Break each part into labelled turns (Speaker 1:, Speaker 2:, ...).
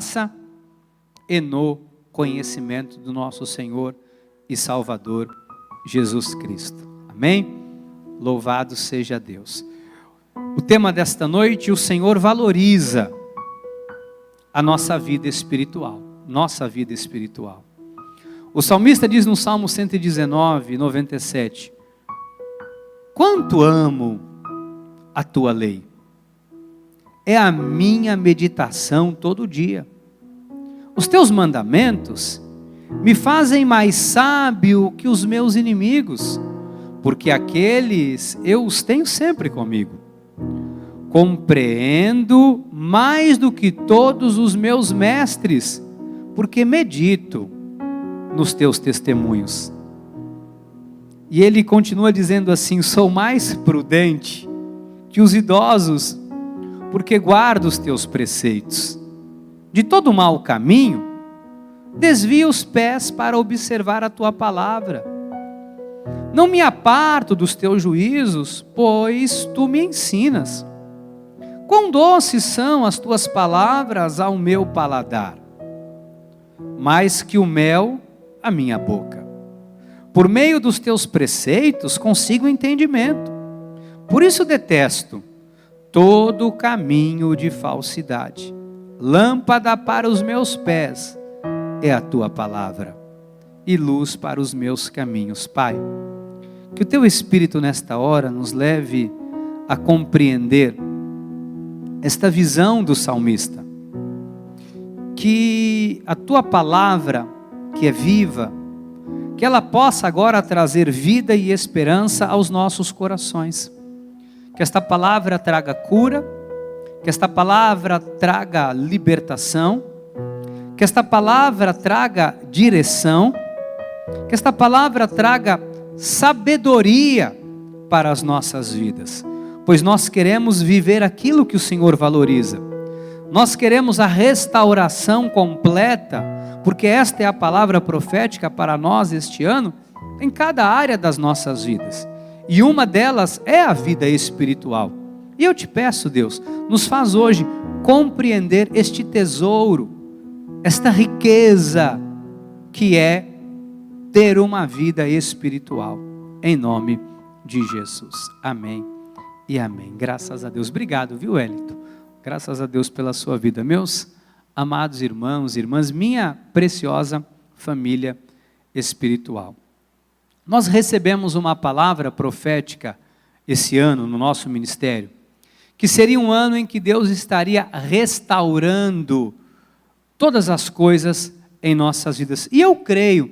Speaker 1: graça e no conhecimento do nosso Senhor e Salvador Jesus Cristo. Amém? Louvado seja Deus. O tema desta noite: o Senhor valoriza a nossa vida espiritual. Nossa vida espiritual. O salmista diz no Salmo 119, 97: quanto amo a tua lei, é a minha meditação todo dia. Os teus mandamentos me fazem mais sábio que os meus inimigos, porque aqueles eu os tenho sempre comigo. Compreendo mais do que todos os meus mestres, porque medito nos teus testemunhos. E ele continua dizendo assim: sou mais prudente que os idosos, porque guardo os teus preceitos. De todo mau caminho, desvia os pés para observar a tua palavra. Não me aparto dos teus juízos, pois tu me ensinas. Quão doces são as tuas palavras ao meu paladar, mais que o mel à minha boca. Por meio dos teus preceitos consigo entendimento. Por isso detesto todo o caminho de falsidade. Lâmpada para os meus pés é a tua palavra, e luz para os meus caminhos. Pai, que o teu Espírito nesta hora nos leve a compreender esta visão do salmista. Que a tua palavra, que é viva, que ela possa agora trazer vida e esperança aos nossos corações. Que esta palavra traga cura, que esta palavra traga libertação, que esta palavra traga direção, que esta palavra traga sabedoria para as nossas vidas, pois nós queremos viver aquilo que o Senhor valoriza. Nós queremos a restauração completa, porque esta é a palavra profética para nós este ano, em cada área das nossas vidas. E uma delas é a vida espiritual. E eu te peço, Deus, nos faz hoje compreender este tesouro, esta riqueza que é ter uma vida espiritual. Em nome de Jesus. Amém e amém. Graças a Deus. Obrigado, viu, Wellington? Graças a Deus pela sua vida. Meus amados irmãos e irmãs, minha preciosa família espiritual. Nós recebemos uma palavra profética esse ano no nosso ministério, que seria um ano em que Deus estaria restaurando todas as coisas em nossas vidas. E eu creio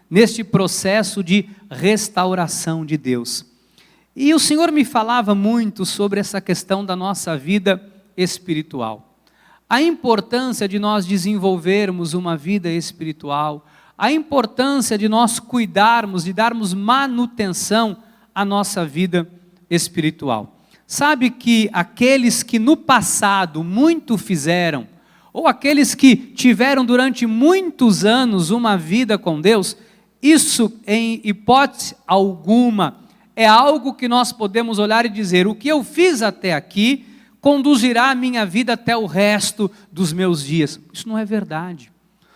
Speaker 1: neste processo de restauração de Deus. E o Senhor me falava muito sobre essa questão da nossa vida espiritual. A importância de nós desenvolvermos uma vida espiritual, a importância de nós cuidarmos, de darmos manutenção à nossa vida espiritual. Sabe que aqueles que no passado muito fizeram, ou aqueles que tiveram durante muitos anos uma vida com Deus, isso em hipótese alguma é algo que nós podemos olhar e dizer: o que eu fiz até aqui conduzirá a minha vida até o resto dos meus dias. Isso não é verdade.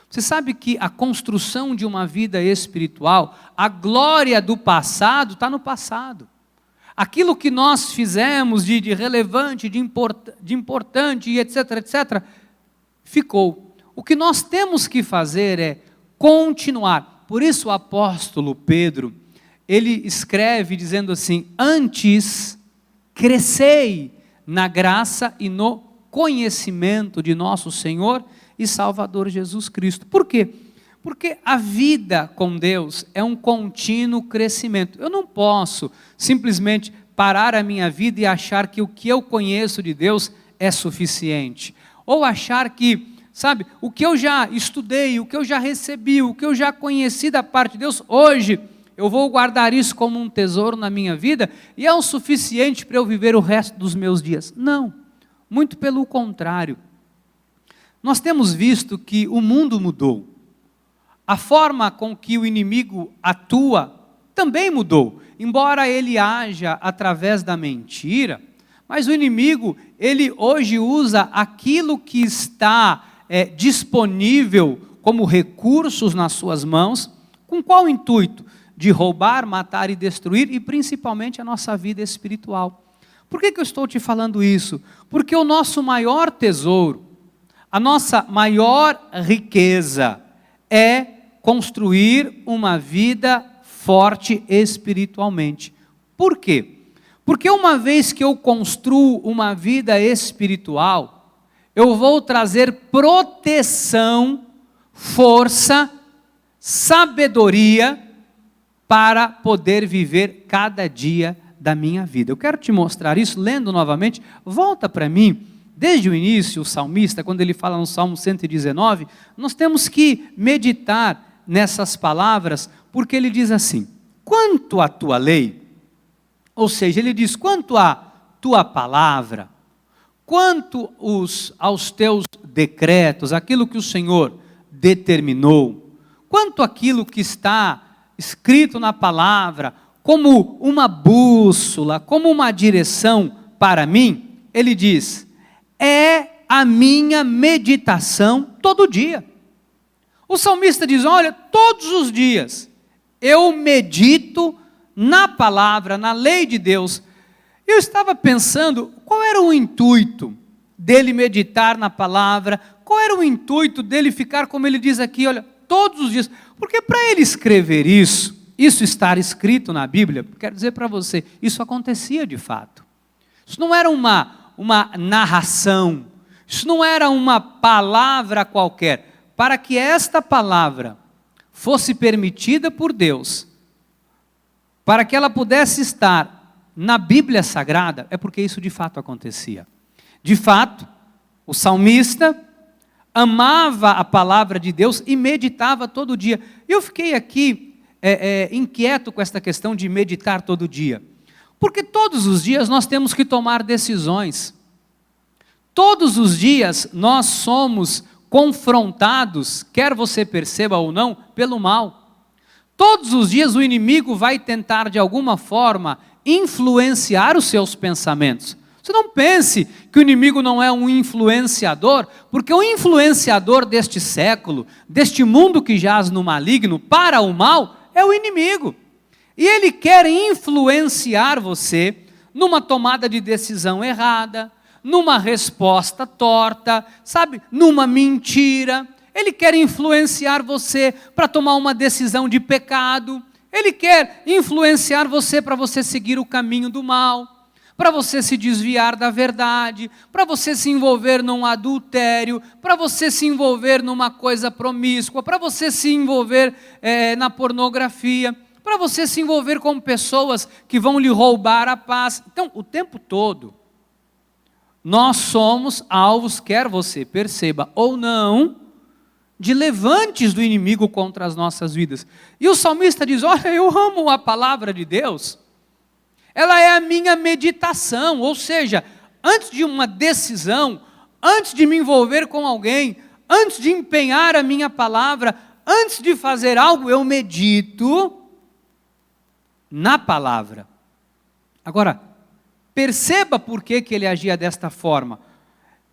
Speaker 1: Você sabe que a construção de uma vida espiritual, a glória do passado está no passado. Aquilo que nós fizemos de relevante, de importante, e etc, etc, ficou. O que nós temos que fazer é continuar. Por isso o apóstolo Pedro, ele escreve dizendo assim: antes crescei na graça e no conhecimento de nosso Senhor e Salvador Jesus Cristo. Por quê? Porque a vida com Deus é um contínuo crescimento. Eu não posso simplesmente parar a minha vida e achar que o que eu conheço de Deus é suficiente. Ou achar que, sabe, o que eu já estudei, o que eu já recebi, o que eu já conheci da parte de Deus, hoje eu vou guardar isso como um tesouro na minha vida e é o suficiente para eu viver o resto dos meus dias. Não, muito pelo contrário. Nós temos visto que o mundo mudou. A forma com que o inimigo atua também mudou. Embora ele haja através da mentira, mas o inimigo, ele hoje usa aquilo que está disponível como recursos nas suas mãos, com qual intuito? De roubar, matar e destruir, e principalmente a nossa vida espiritual. Por que eu estou te falando isso? Porque o nosso maior tesouro, a nossa maior riqueza é construir uma vida forte espiritualmente. Por quê? Porque uma vez que eu construo uma vida espiritual, eu vou trazer proteção, força, sabedoria para poder viver cada dia da minha vida. Eu quero te mostrar isso lendo novamente. Volta para mim, desde o início, o salmista, quando ele fala no Salmo 119, nós temos que meditar nessas palavras, porque ele diz assim: quanto à tua lei, ou seja, ele diz, quanto à tua palavra, quanto aos teus decretos, aquilo que o Senhor determinou, quanto àquilo que está escrito na palavra, como uma bússola, como uma direção para mim, ele diz, é a minha meditação todo dia. O salmista diz, olha, todos os dias eu medito na palavra, na lei de Deus. Eu estava pensando, qual era o intuito dele meditar na palavra, qual era o intuito dele ficar, como ele diz aqui, olha, todos os dias, porque para ele escrever isso estar escrito na Bíblia, quero dizer para você, isso acontecia de fato. Isso não era uma narração, isso não era uma palavra qualquer. Para que esta palavra fosse permitida por Deus, para que ela pudesse estar na Bíblia Sagrada, é porque isso de fato acontecia. De fato, o salmista amava a palavra de Deus e meditava todo dia. Eu fiquei aqui inquieto com esta questão de meditar todo dia, porque todos os dias nós temos que tomar decisões. Todos os dias nós somos confrontados, quer você perceba ou não, pelo mal. Todos os dias o inimigo vai tentar de alguma forma influenciar os seus pensamentos. Você não pense que o inimigo não é um influenciador, porque o influenciador deste século, deste mundo que jaz no maligno, para o mal, é o inimigo. E ele quer influenciar você numa tomada de decisão errada, numa resposta torta, sabe, numa mentira. Ele quer influenciar você para tomar uma decisão de pecado. Ele quer influenciar você para você seguir o caminho do mal, para você se desviar da verdade, para você se envolver num adultério, para você se envolver numa coisa promíscua, para você se envolver na pornografia, para você se envolver com pessoas que vão lhe roubar a paz. Então, o tempo todo, nós somos alvos, quer você perceba ou não, de levantes do inimigo contra as nossas vidas. E o salmista diz, olha, eu amo a palavra de Deus, ela é a minha meditação, ou seja, antes de uma decisão, antes de me envolver com alguém, antes de empenhar a minha palavra, antes de fazer algo, eu medito na palavra. Agora, perceba por que ele agia desta forma.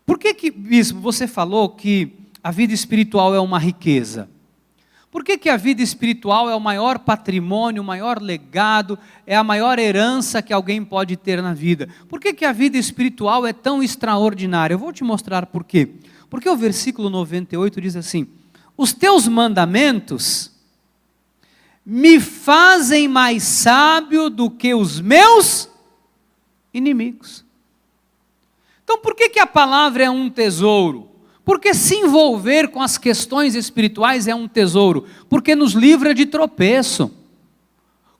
Speaker 1: Por que, bispo, você falou que a vida espiritual é uma riqueza? Por que a vida espiritual é o maior patrimônio, o maior legado, é a maior herança que alguém pode ter na vida? Por que a vida espiritual é tão extraordinária? Eu vou te mostrar por quê. Porque o versículo 98 diz assim, os teus mandamentos me fazem mais sábio do que os meus inimigos. Então por que a palavra é um tesouro? Porque se envolver com as questões espirituais é um tesouro, porque nos livra de tropeço.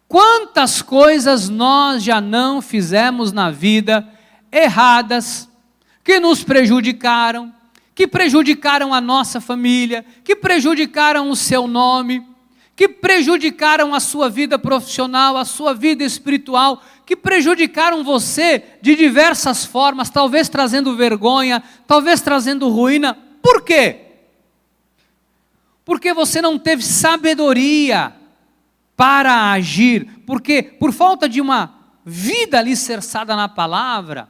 Speaker 1: Quantas coisas nós já não fizemos na vida erradas, que nos prejudicaram, que prejudicaram a nossa família, que prejudicaram o seu nome, que prejudicaram a sua vida profissional, a sua vida espiritual, que prejudicaram você de diversas formas, talvez trazendo vergonha, talvez trazendo ruína. Por quê? Porque você não teve sabedoria para agir, porque por falta de uma vida alicerçada na palavra,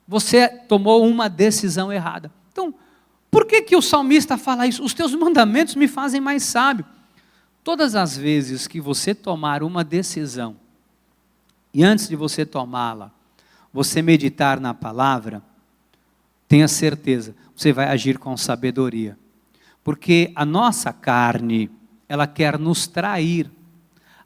Speaker 1: você tomou uma decisão errada. Então, Por que o salmista fala isso? Os teus mandamentos me fazem mais sábio. Todas as vezes que você tomar uma decisão, e antes de você tomá-la, você meditar na palavra, tenha certeza, você vai agir com sabedoria. Porque a nossa carne, ela quer nos trair.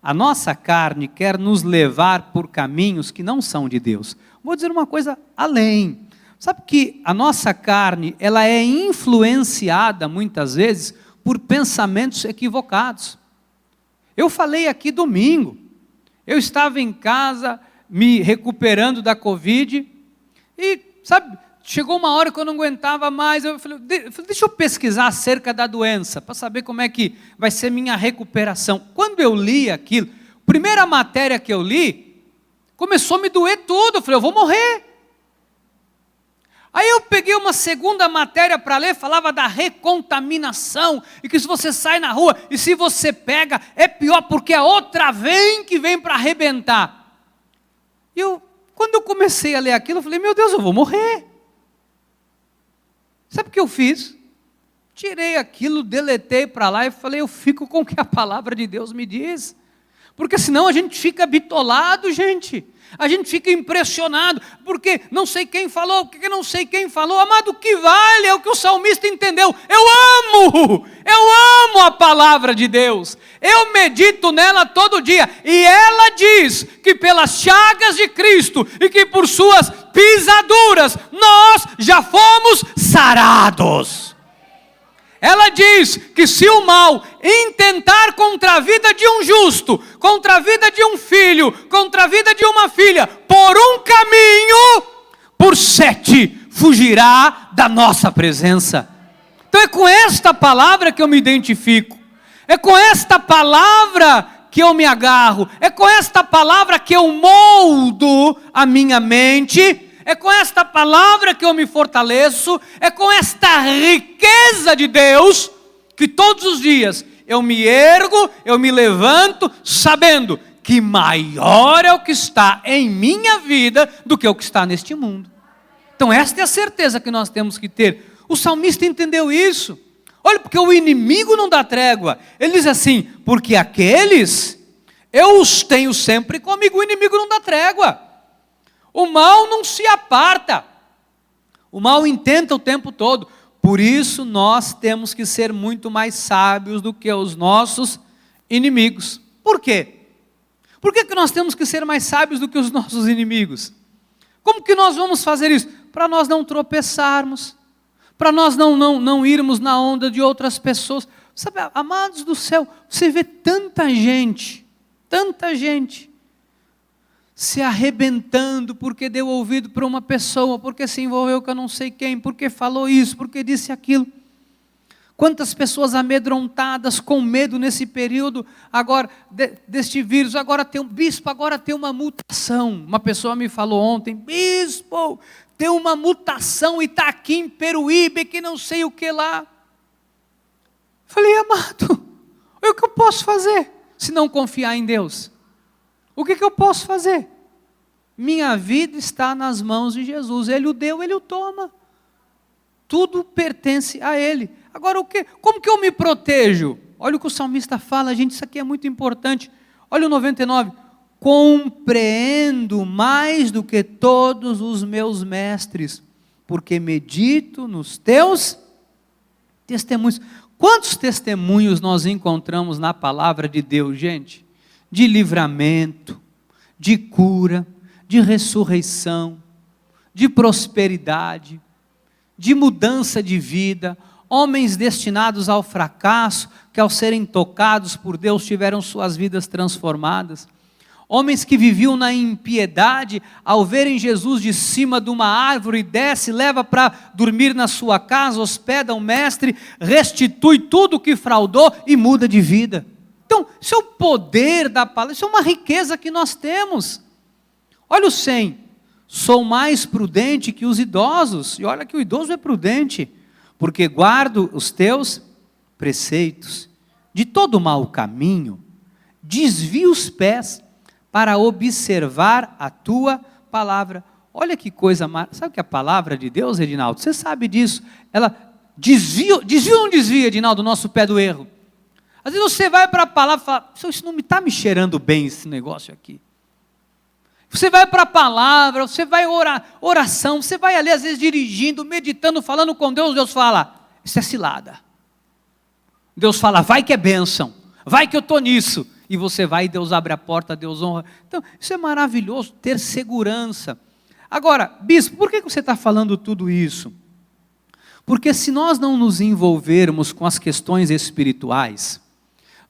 Speaker 1: A nossa carne quer nos levar por caminhos que não são de Deus. Vou dizer uma coisa além. Sabe que a nossa carne, ela é influenciada muitas vezes por pensamentos equivocados. Eu falei aqui domingo, eu estava em casa me recuperando da Covid e, sabe, chegou uma hora que eu não aguentava mais, eu falei, deixa eu pesquisar acerca da doença, para saber como é que vai ser minha recuperação. Quando eu li aquilo, primeira matéria que eu li, começou a me doer tudo, eu falei, eu vou morrer. Aí eu peguei uma segunda matéria para ler, falava da recontaminação, e que se você sai na rua, e se você pega, é pior, porque a outra vem para arrebentar. E quando eu comecei a ler aquilo, eu falei, meu Deus, eu vou morrer. Sabe o que eu fiz? Tirei aquilo, deletei para lá e falei, eu fico com o que a palavra de Deus me diz. Porque senão a gente fica bitolado, gente. A gente fica impressionado, porque não sei quem falou, porque não sei quem falou. Amado, o que vale é o que o salmista entendeu. Eu amo a palavra de Deus. Eu medito nela todo dia. E ela diz que pelas chagas de Cristo e que por suas pisaduras nós já fomos sarados. Ela diz que se o mal intentar contra a vida de um justo, contra a vida de um filho, contra a vida de uma filha, por um caminho, por 7 fugirá da nossa presença. Então é com esta palavra que eu me identifico, é com esta palavra que eu me agarro, é com esta palavra que eu moldo a minha mente, é com esta palavra que eu me fortaleço, é com esta riqueza de Deus, que todos os dias eu me ergo, eu me levanto, sabendo que maior é o que está em minha vida do que o que está neste mundo. Então esta é a certeza que nós temos que ter. O salmista entendeu isso. Olha, porque o inimigo não dá trégua. Ele diz assim, porque aqueles, eu os tenho sempre comigo, o inimigo não dá trégua. O mal não se aparta, o mal intenta o tempo todo, por isso nós temos que ser muito mais sábios do que os nossos inimigos. Por quê? Por que nós temos que ser mais sábios do que os nossos inimigos? Como que nós vamos fazer isso? Para nós não tropeçarmos, para nós não irmos na onda de outras pessoas. Sabe, amados do céu, você vê tanta gente, se arrebentando porque deu ouvido para uma pessoa, porque se envolveu com eu não sei quem, porque falou isso, porque disse aquilo. Quantas pessoas amedrontadas, com medo nesse período, agora, deste vírus, agora tem um bispo, agora tem uma mutação. Uma pessoa me falou ontem, bispo, tem uma mutação e está aqui em Peruíbe, que não sei o que lá. Falei, amado, o que eu posso fazer, se não confiar em Deus? O que eu posso fazer? Minha vida está nas mãos de Jesus. Ele o deu, Ele o toma. Tudo pertence a Ele. Agora, como que eu me protejo? Olha o que o salmista fala, gente, isso aqui é muito importante. Olha o 99. Compreendo mais do que todos os meus mestres, porque medito nos teus testemunhos. Quantos testemunhos nós encontramos na palavra de Deus, gente? De livramento, de cura, de ressurreição, de prosperidade, de mudança de vida, homens destinados ao fracasso, que ao serem tocados por Deus tiveram suas vidas transformadas, homens que viviam na impiedade, ao verem Jesus de cima de uma árvore, desce, leva para dormir na sua casa, hospeda o mestre, restitui tudo o que fraudou e muda de vida. Então, isso é o poder da palavra, isso é uma riqueza que nós temos. Olha o 100, sou mais prudente que os idosos, e olha que o idoso é prudente, porque guardo os teus preceitos, de todo mau caminho, desvio os pés, para observar a tua palavra. Olha que coisa, sabe que a palavra de Deus, Edinaldo, você sabe disso, ela desvia ou não desvia, Edinaldo, do nosso pé do erro? Às vezes você vai para a palavra e fala, isso não me está me cheirando bem esse negócio aqui. Você vai para a palavra, você vai orar, oração, você vai ali às vezes dirigindo, meditando, falando com Deus, Deus fala, isso é cilada. Deus fala, vai que é bênção, vai que eu estou nisso. E você vai e Deus abre a porta, Deus honra. Então, isso é maravilhoso, ter segurança. Agora, bispo, por que você está falando tudo isso? Porque se nós não nos envolvermos com as questões espirituais,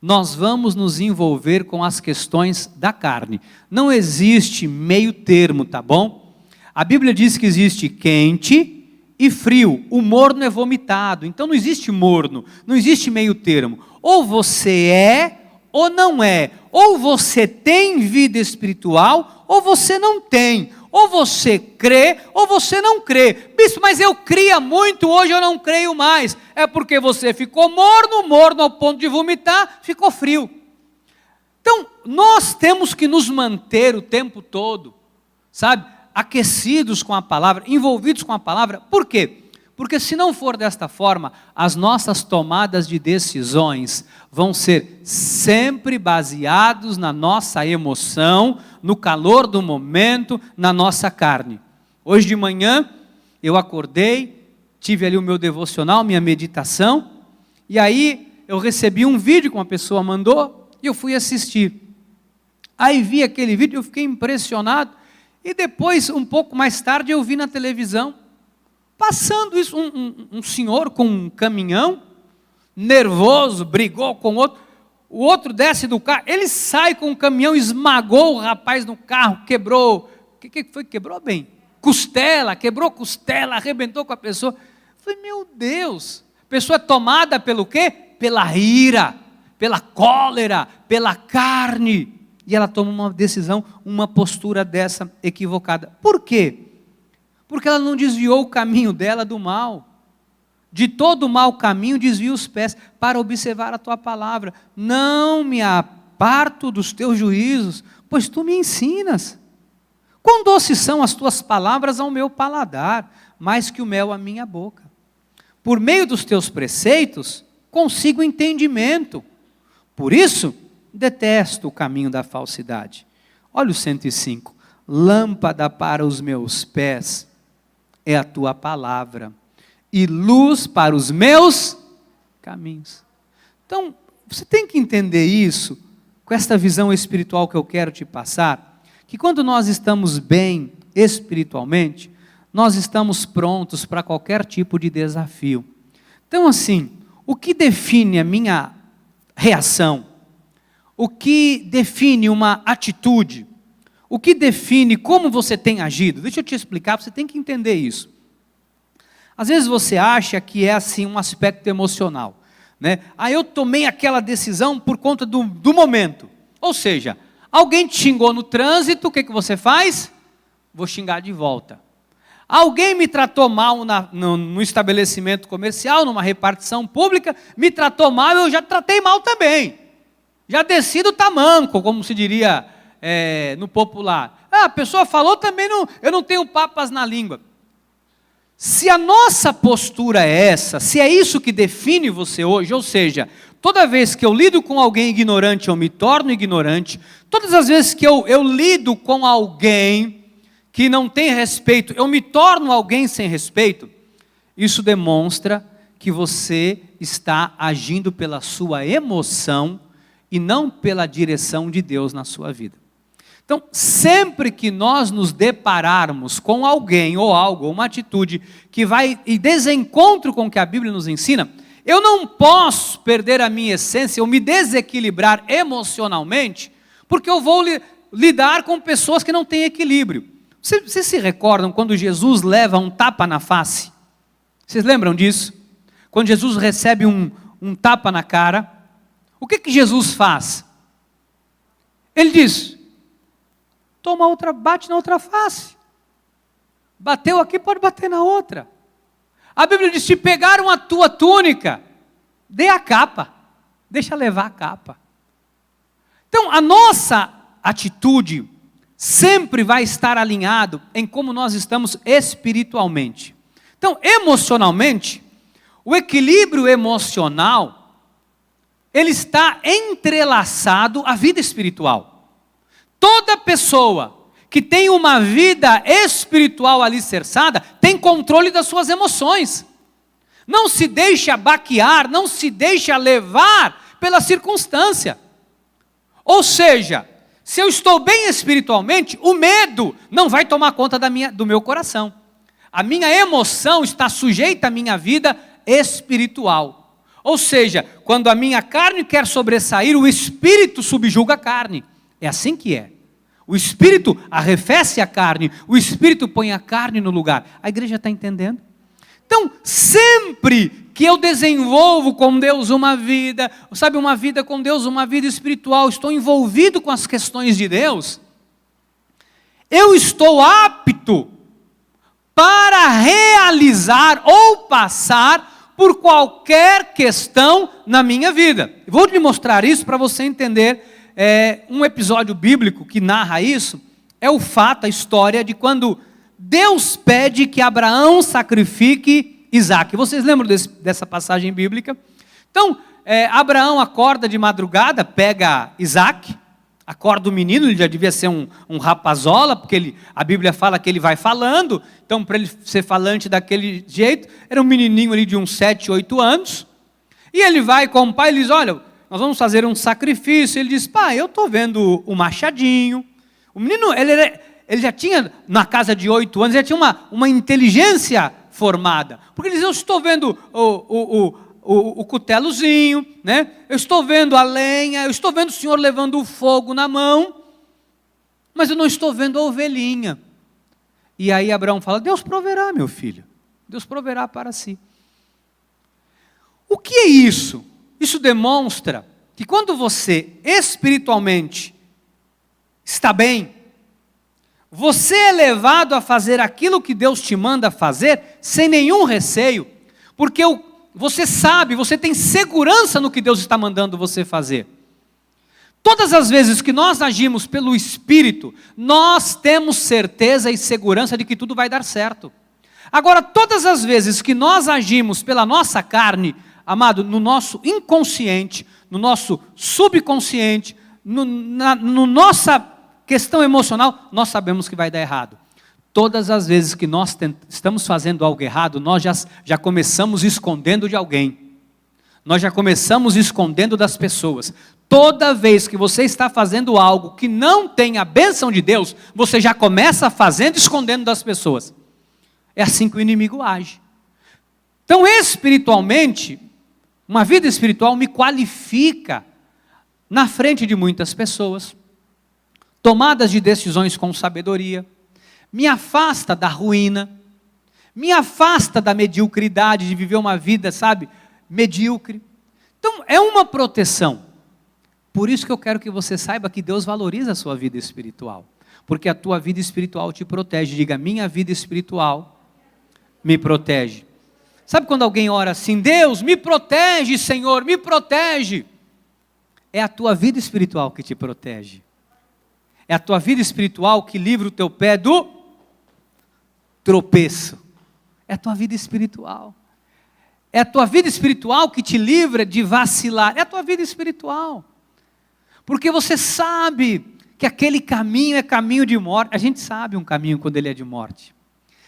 Speaker 1: nós vamos nos envolver com as questões da carne. Não existe meio termo, tá bom? A Bíblia diz que existe quente e frio. O morno é vomitado. Então não existe morno, não existe meio termo. Ou você é ou não é. Ou você tem vida espiritual ou você não tem. Ou você crê, ou você não crê. Bispo, mas eu cria muito, hoje eu não creio mais. É porque você ficou morno ao ponto de vomitar, ficou frio. Então, nós temos que nos manter o tempo todo, sabe? Aquecidos com a palavra, envolvidos com a palavra. Por quê? Porque se não for desta forma, as nossas tomadas de decisões vão ser sempre baseados na nossa emoção, no calor do momento, na nossa carne. Hoje de manhã, eu acordei, tive ali o meu devocional, minha meditação, e aí eu recebi um vídeo que uma pessoa mandou, e eu fui assistir. Aí vi aquele vídeo, eu fiquei impressionado, e depois, um pouco mais tarde, eu vi na televisão, passando isso, um senhor com um caminhão, nervoso, brigou com outro, o outro desce do carro, ele sai com o caminhão, esmagou o rapaz no carro, quebrou, o que foi que quebrou bem? Quebrou costela, arrebentou com a pessoa. Eu falei, meu Deus, a pessoa é tomada pelo quê? Pela ira, pela cólera, pela carne, e ela toma uma decisão, uma postura dessa equivocada. Por quê? Porque ela não desviou o caminho dela do mal. De todo mau caminho desvia os pés para observar a tua palavra. Não me aparto dos teus juízos, pois tu me ensinas. Quão doces são as tuas palavras ao meu paladar, mais que o mel à minha boca. Por meio dos teus preceitos, consigo entendimento. Por isso, detesto o caminho da falsidade. Olha o 105. Lâmpada para os meus pés é a tua palavra, e luz para os meus caminhos. Então, você tem que entender isso, com esta visão espiritual que eu quero te passar, que quando nós estamos bem espiritualmente, nós estamos prontos para qualquer tipo de desafio. Então assim, o que define a minha reação? O que define uma atitude? O que define como você tem agido? Deixa eu te explicar, você tem que entender isso. Às vezes você acha que é assim um aspecto emocional, né? Eu tomei aquela decisão por conta do momento. Ou seja, alguém te xingou no trânsito, o que você faz? Vou xingar de volta. Alguém me tratou mal no estabelecimento comercial, numa repartição pública, me tratou mal, eu já tratei mal também. Já desci do tamanco, como se diria no popular. A pessoa falou também, eu não tenho papas na língua. Se a nossa postura é essa, se é isso que define você hoje, ou seja, toda vez que eu lido com alguém ignorante, eu me torno ignorante, todas as vezes que eu lido com alguém que não tem respeito, eu me torno alguém sem respeito, isso demonstra que você está agindo pela sua emoção e não pela direção de Deus na sua vida. Então, sempre que nós nos depararmos com alguém ou algo, ou uma atitude que vai em desencontro com o que a Bíblia nos ensina, eu não posso perder a minha essência ou me desequilibrar emocionalmente, porque eu vou lidar com pessoas que não têm equilíbrio. Vocês se recordam quando Jesus leva um tapa na face? Vocês lembram disso? Quando Jesus recebe um tapa na cara, o que Jesus faz? Ele diz, toma outra, bate na outra face. Bateu aqui, pode bater na outra. A Bíblia diz, se pegaram a tua túnica, dê a capa, deixa levar a capa. Então, a nossa atitude sempre vai estar alinhado em como nós estamos espiritualmente. Então, emocionalmente, O equilíbrio emocional, ele está entrelaçado à vida espiritual. Toda pessoa que tem uma vida espiritual alicerçada, tem controle das suas emoções. Não se deixa baquear, não se deixa levar pela circunstância. Ou seja, se eu estou bem espiritualmente, o medo não vai tomar conta do meu coração. A minha emoção está sujeita à minha vida espiritual. Ou seja, quando a minha carne quer sobressair, o espírito subjuga a carne. É assim que é. O espírito arrefece a carne, o espírito põe a carne no lugar. A igreja está entendendo? Então, sempre que eu desenvolvo com Deus uma vida, sabe, uma vida com Deus, uma vida espiritual, estou envolvido com as questões de Deus, eu estou apto para realizar ou passar por qualquer questão na minha vida. Vou lhe mostrar isso para você entender. Um episódio bíblico que narra isso, é o fato, a história de quando Deus pede que Abraão sacrifique Isaque. Vocês lembram dessa passagem bíblica? Então, Abraão acorda de madrugada, pega Isaque, acorda o menino, ele já devia ser um rapazola, porque a Bíblia fala que ele vai falando, então para ele ser falante daquele jeito, era um menininho ali de uns 7, 8 anos, e ele vai com o pai e diz, olha, nós vamos fazer um sacrifício. Ele diz, pai, eu estou vendo o machadinho. O menino, ele já tinha, na casa de 8 anos, já tinha uma inteligência formada. Porque ele diz, eu estou vendo o cutelozinho, né? Eu estou vendo a lenha, eu estou vendo o senhor levando o fogo na mão, mas eu não estou vendo a ovelhinha. E aí Abraão fala, Deus proverá, meu filho. Deus proverá para si. O que é isso? Isso demonstra que quando você espiritualmente está bem, você é levado a fazer aquilo que Deus te manda fazer sem nenhum receio, porque você sabe, você tem segurança no que Deus está mandando você fazer. Todas as vezes que nós agimos pelo Espírito, nós temos certeza e segurança de que tudo vai dar certo. Agora, todas as vezes que nós agimos pela nossa carne, amado, no nosso inconsciente, no nosso subconsciente, na nossa questão emocional, nós sabemos que vai dar errado. Todas as vezes que nós estamos fazendo algo errado, nós já começamos escondendo de alguém. Nós já começamos escondendo das pessoas. Toda vez que você está fazendo algo que não tem a bênção de Deus, você já começa fazendo escondendo das pessoas. É assim que o inimigo age. Então, espiritualmente, uma vida espiritual me qualifica na frente de muitas pessoas, tomadas de decisões com sabedoria, me afasta da ruína, me afasta da mediocridade de viver uma vida, sabe, medíocre. Então, é uma proteção. Por isso que eu quero que você saiba que Deus valoriza a sua vida espiritual, porque a tua vida espiritual te protege. Diga, minha vida espiritual me protege. Sabe quando alguém ora assim, Deus, me protege, Senhor, me protege? É a tua vida espiritual que te protege. É a tua vida espiritual que livra o teu pé do tropeço. É a tua vida espiritual. É a tua vida espiritual que te livra de vacilar. É a tua vida espiritual. Porque você sabe que aquele caminho é caminho de morte. A gente sabe um caminho quando ele é de morte.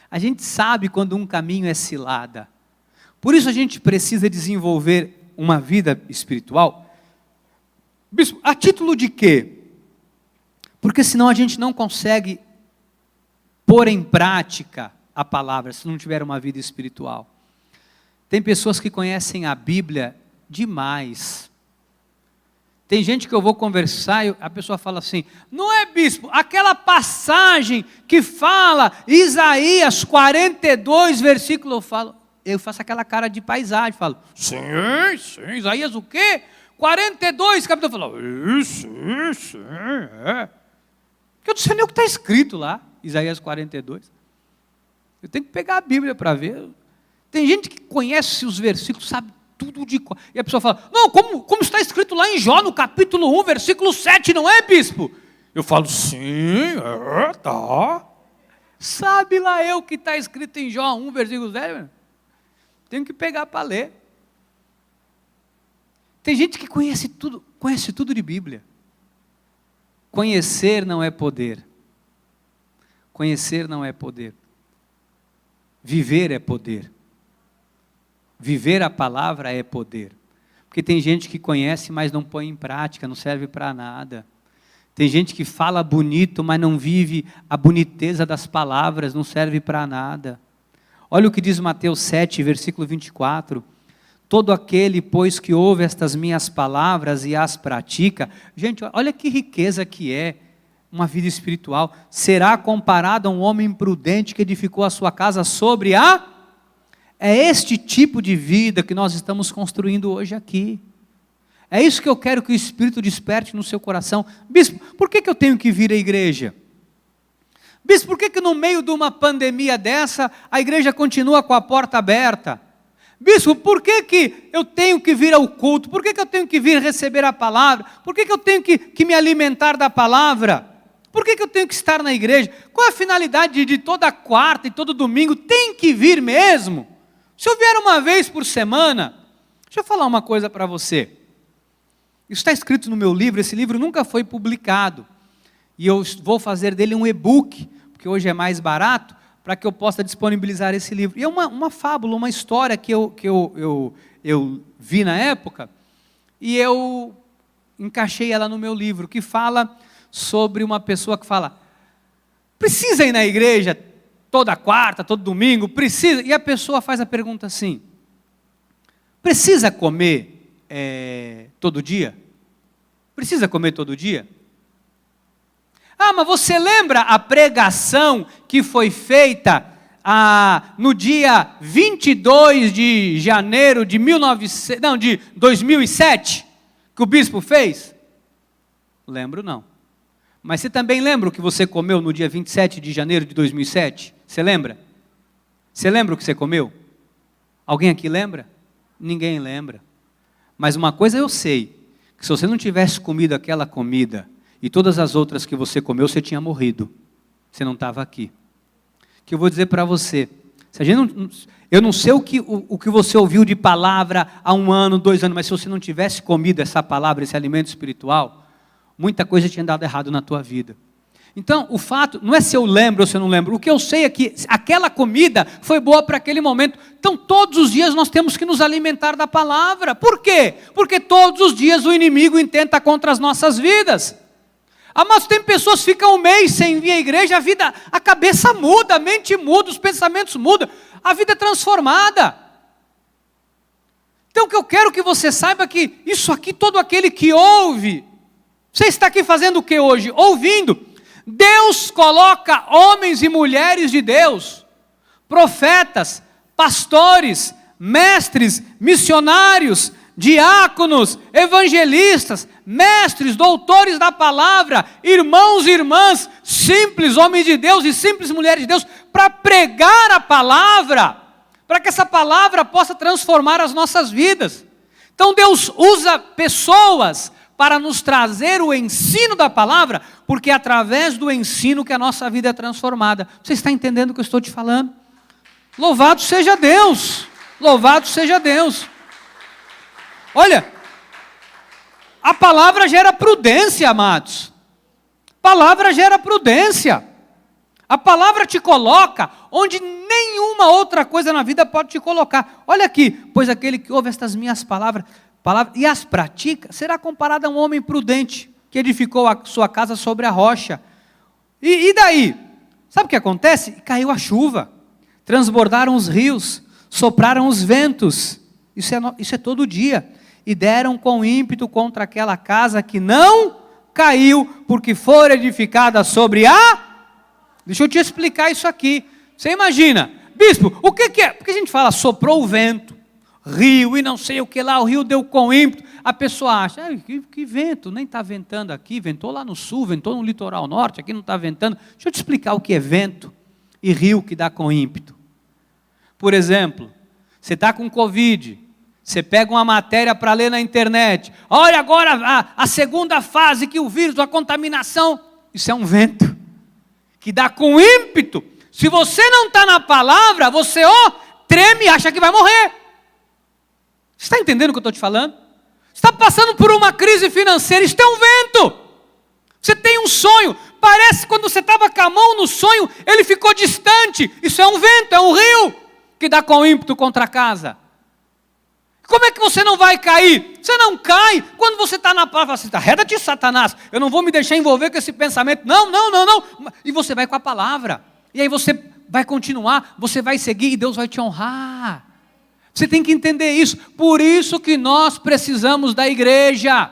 Speaker 1: A gente sabe quando um caminho é cilada. Por isso a gente precisa desenvolver uma vida espiritual. Bispo, a título de quê? Porque senão a gente não consegue pôr em prática a palavra, se não tiver uma vida espiritual. Tem pessoas que conhecem a Bíblia demais. Tem gente que eu vou conversar e a pessoa fala assim, não é, bispo, aquela passagem que fala Isaías 42, versículo, eu faço aquela cara de paisagem, falo, sim, Isaías o quê? 42, capítulo, fala, sim, é. Eu não sei nem o que está escrito lá, Isaías 42. Eu tenho que pegar a Bíblia para ver. Tem gente que conhece os versículos, sabe tudo de cor. E a pessoa fala, não, como está escrito lá em Jó, no capítulo 1, versículo 7, não é, bispo? Eu falo, sim, tá. Sabe lá eu que está escrito em Jó 1, versículo 7? Tenho que pegar para ler. Tem gente que conhece tudo de Bíblia. Conhecer não é poder. Conhecer não é poder. Viver é poder. Viver a palavra é poder. Porque tem gente que conhece, mas não põe em prática, não serve para nada. Tem gente que fala bonito, mas não vive a boniteza das palavras, não serve para nada. Olha o que diz Mateus 7, versículo 24. Todo aquele, pois, que ouve estas minhas palavras e as pratica, gente, olha que riqueza que é uma vida espiritual, será comparado a um homem prudente que edificou a sua casa sobre a... É este tipo de vida que nós estamos construindo hoje aqui. É isso que eu quero que o Espírito desperte no seu coração. Bispo, por que eu tenho que vir à igreja? Bispo, por que no meio de uma pandemia dessa, a igreja continua com a porta aberta? Bispo, por que eu tenho que vir ao culto? Por que eu tenho que vir receber a palavra? Por que eu tenho que me alimentar da palavra? Por que eu tenho que estar na igreja? Qual é a finalidade de toda quarta e todo domingo? Tem que vir mesmo? Se eu vier uma vez por semana, deixa eu falar uma coisa para você. Isso está escrito no meu livro, esse livro nunca foi publicado. E eu vou fazer dele um e-book, porque hoje é mais barato, para que eu possa disponibilizar esse livro. E é uma fábula, uma história que eu vi na época, e eu encaixei ela no meu livro, que fala sobre uma pessoa que fala, precisa ir na igreja toda quarta, todo domingo, precisa? E a pessoa faz a pergunta assim, precisa comer todo dia? Precisa comer todo dia? Ah, mas você lembra a pregação que foi feita no dia 22 de janeiro de 2007, que o bispo fez? Lembro não. Mas você também lembra o que você comeu no dia 27 de janeiro de 2007? Você lembra? Você lembra o que você comeu? Alguém aqui lembra? Ninguém lembra. Mas uma coisa eu sei, que se você não tivesse comido aquela comida e todas as outras que você comeu, você tinha morrido. Você não estava aqui. Que eu vou dizer para você, se a gente eu não sei o que você ouviu de palavra há 1 ano, 2 anos, mas se você não tivesse comido essa palavra, esse alimento espiritual, muita coisa tinha dado errado na tua vida. Então, o fato, não é se eu lembro ou se eu não lembro, o que eu sei é que aquela comida foi boa para aquele momento. Então, todos os dias nós temos que nos alimentar da palavra. Por quê? Porque todos os dias o inimigo intenta contra as nossas vidas. Mas tem pessoas que ficam 1 mês sem vir à igreja, a cabeça muda, a mente muda, os pensamentos mudam, a vida é transformada. Então, o que eu quero que você saiba é que isso aqui, todo aquele que ouve, você está aqui fazendo o que hoje? Ouvindo. Deus coloca homens e mulheres de Deus, profetas, pastores, mestres, missionários, diáconos, evangelistas, mestres, doutores da palavra, irmãos e irmãs, simples homens de Deus e simples mulheres de Deus, para pregar a palavra, para que essa palavra possa transformar as nossas vidas. Então Deus usa pessoas para nos trazer o ensino da palavra, porque é através do ensino que a nossa vida é transformada. Você está entendendo o que eu estou te falando? Louvado seja Deus! Louvado seja Deus! Olha, a palavra gera prudência, amados. A palavra gera prudência. A palavra te coloca onde nenhuma outra coisa na vida pode te colocar. Olha aqui, pois aquele que ouve estas minhas palavras e as pratica, será comparado a um homem prudente, que edificou a sua casa sobre a rocha. E daí? Sabe o que acontece? Caiu a chuva, transbordaram os rios, sopraram os ventos, isso é todo dia, e deram com ímpeto contra aquela casa que não caiu, porque foi edificada sobre a... Deixa eu te explicar isso aqui. Você imagina, bispo, o que é? Porque a gente fala, soprou o vento, rio e não sei o que lá, o rio deu com ímpeto, a pessoa acha, que vento, nem está ventando aqui, ventou lá no sul, ventou no litoral norte, aqui não está ventando. Deixa eu te explicar o que é vento e rio que dá com ímpeto. Por exemplo, você está com Covid, você pega uma matéria para ler na internet, olha agora a segunda fase que o vírus, a contaminação, isso é um vento que dá com ímpeto. Se você não está na palavra, você treme e acha que vai morrer. Você está entendendo o que eu estou te falando? Você está passando por uma crise financeira, isso é um vento. Você tem um sonho, parece que quando você estava com a mão no sonho, ele ficou distante. Isso é um vento, é um rio que dá com ímpeto contra a casa. Como é que você não vai cair? Você não cai quando você está na palavra, você está, reda-te, Satanás, eu não vou me deixar envolver com esse pensamento, não. E você vai com a palavra, e aí você vai continuar, você vai seguir e Deus vai te honrar. Você tem que entender isso, por isso que nós precisamos da igreja,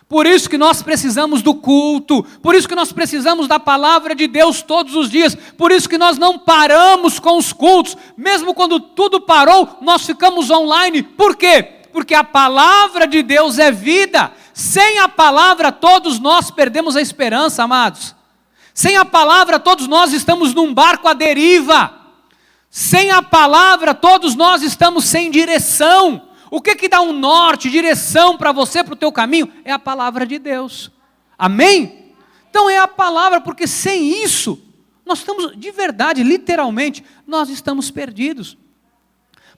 Speaker 1: por isso que nós precisamos do culto, por isso que nós precisamos da palavra de Deus todos os dias, por isso que nós não paramos com os cultos, mesmo quando tudo parou, nós ficamos online. Por quê? Porque a palavra de Deus é vida. Sem a palavra todos nós perdemos a esperança, amados. Sem a palavra todos nós estamos num barco à deriva. Sem a palavra todos nós estamos sem direção. O que dá um norte, direção para você, para o teu caminho? É a palavra de Deus. Amém? Então é a palavra, porque sem isso, nós estamos, de verdade, literalmente, nós estamos perdidos.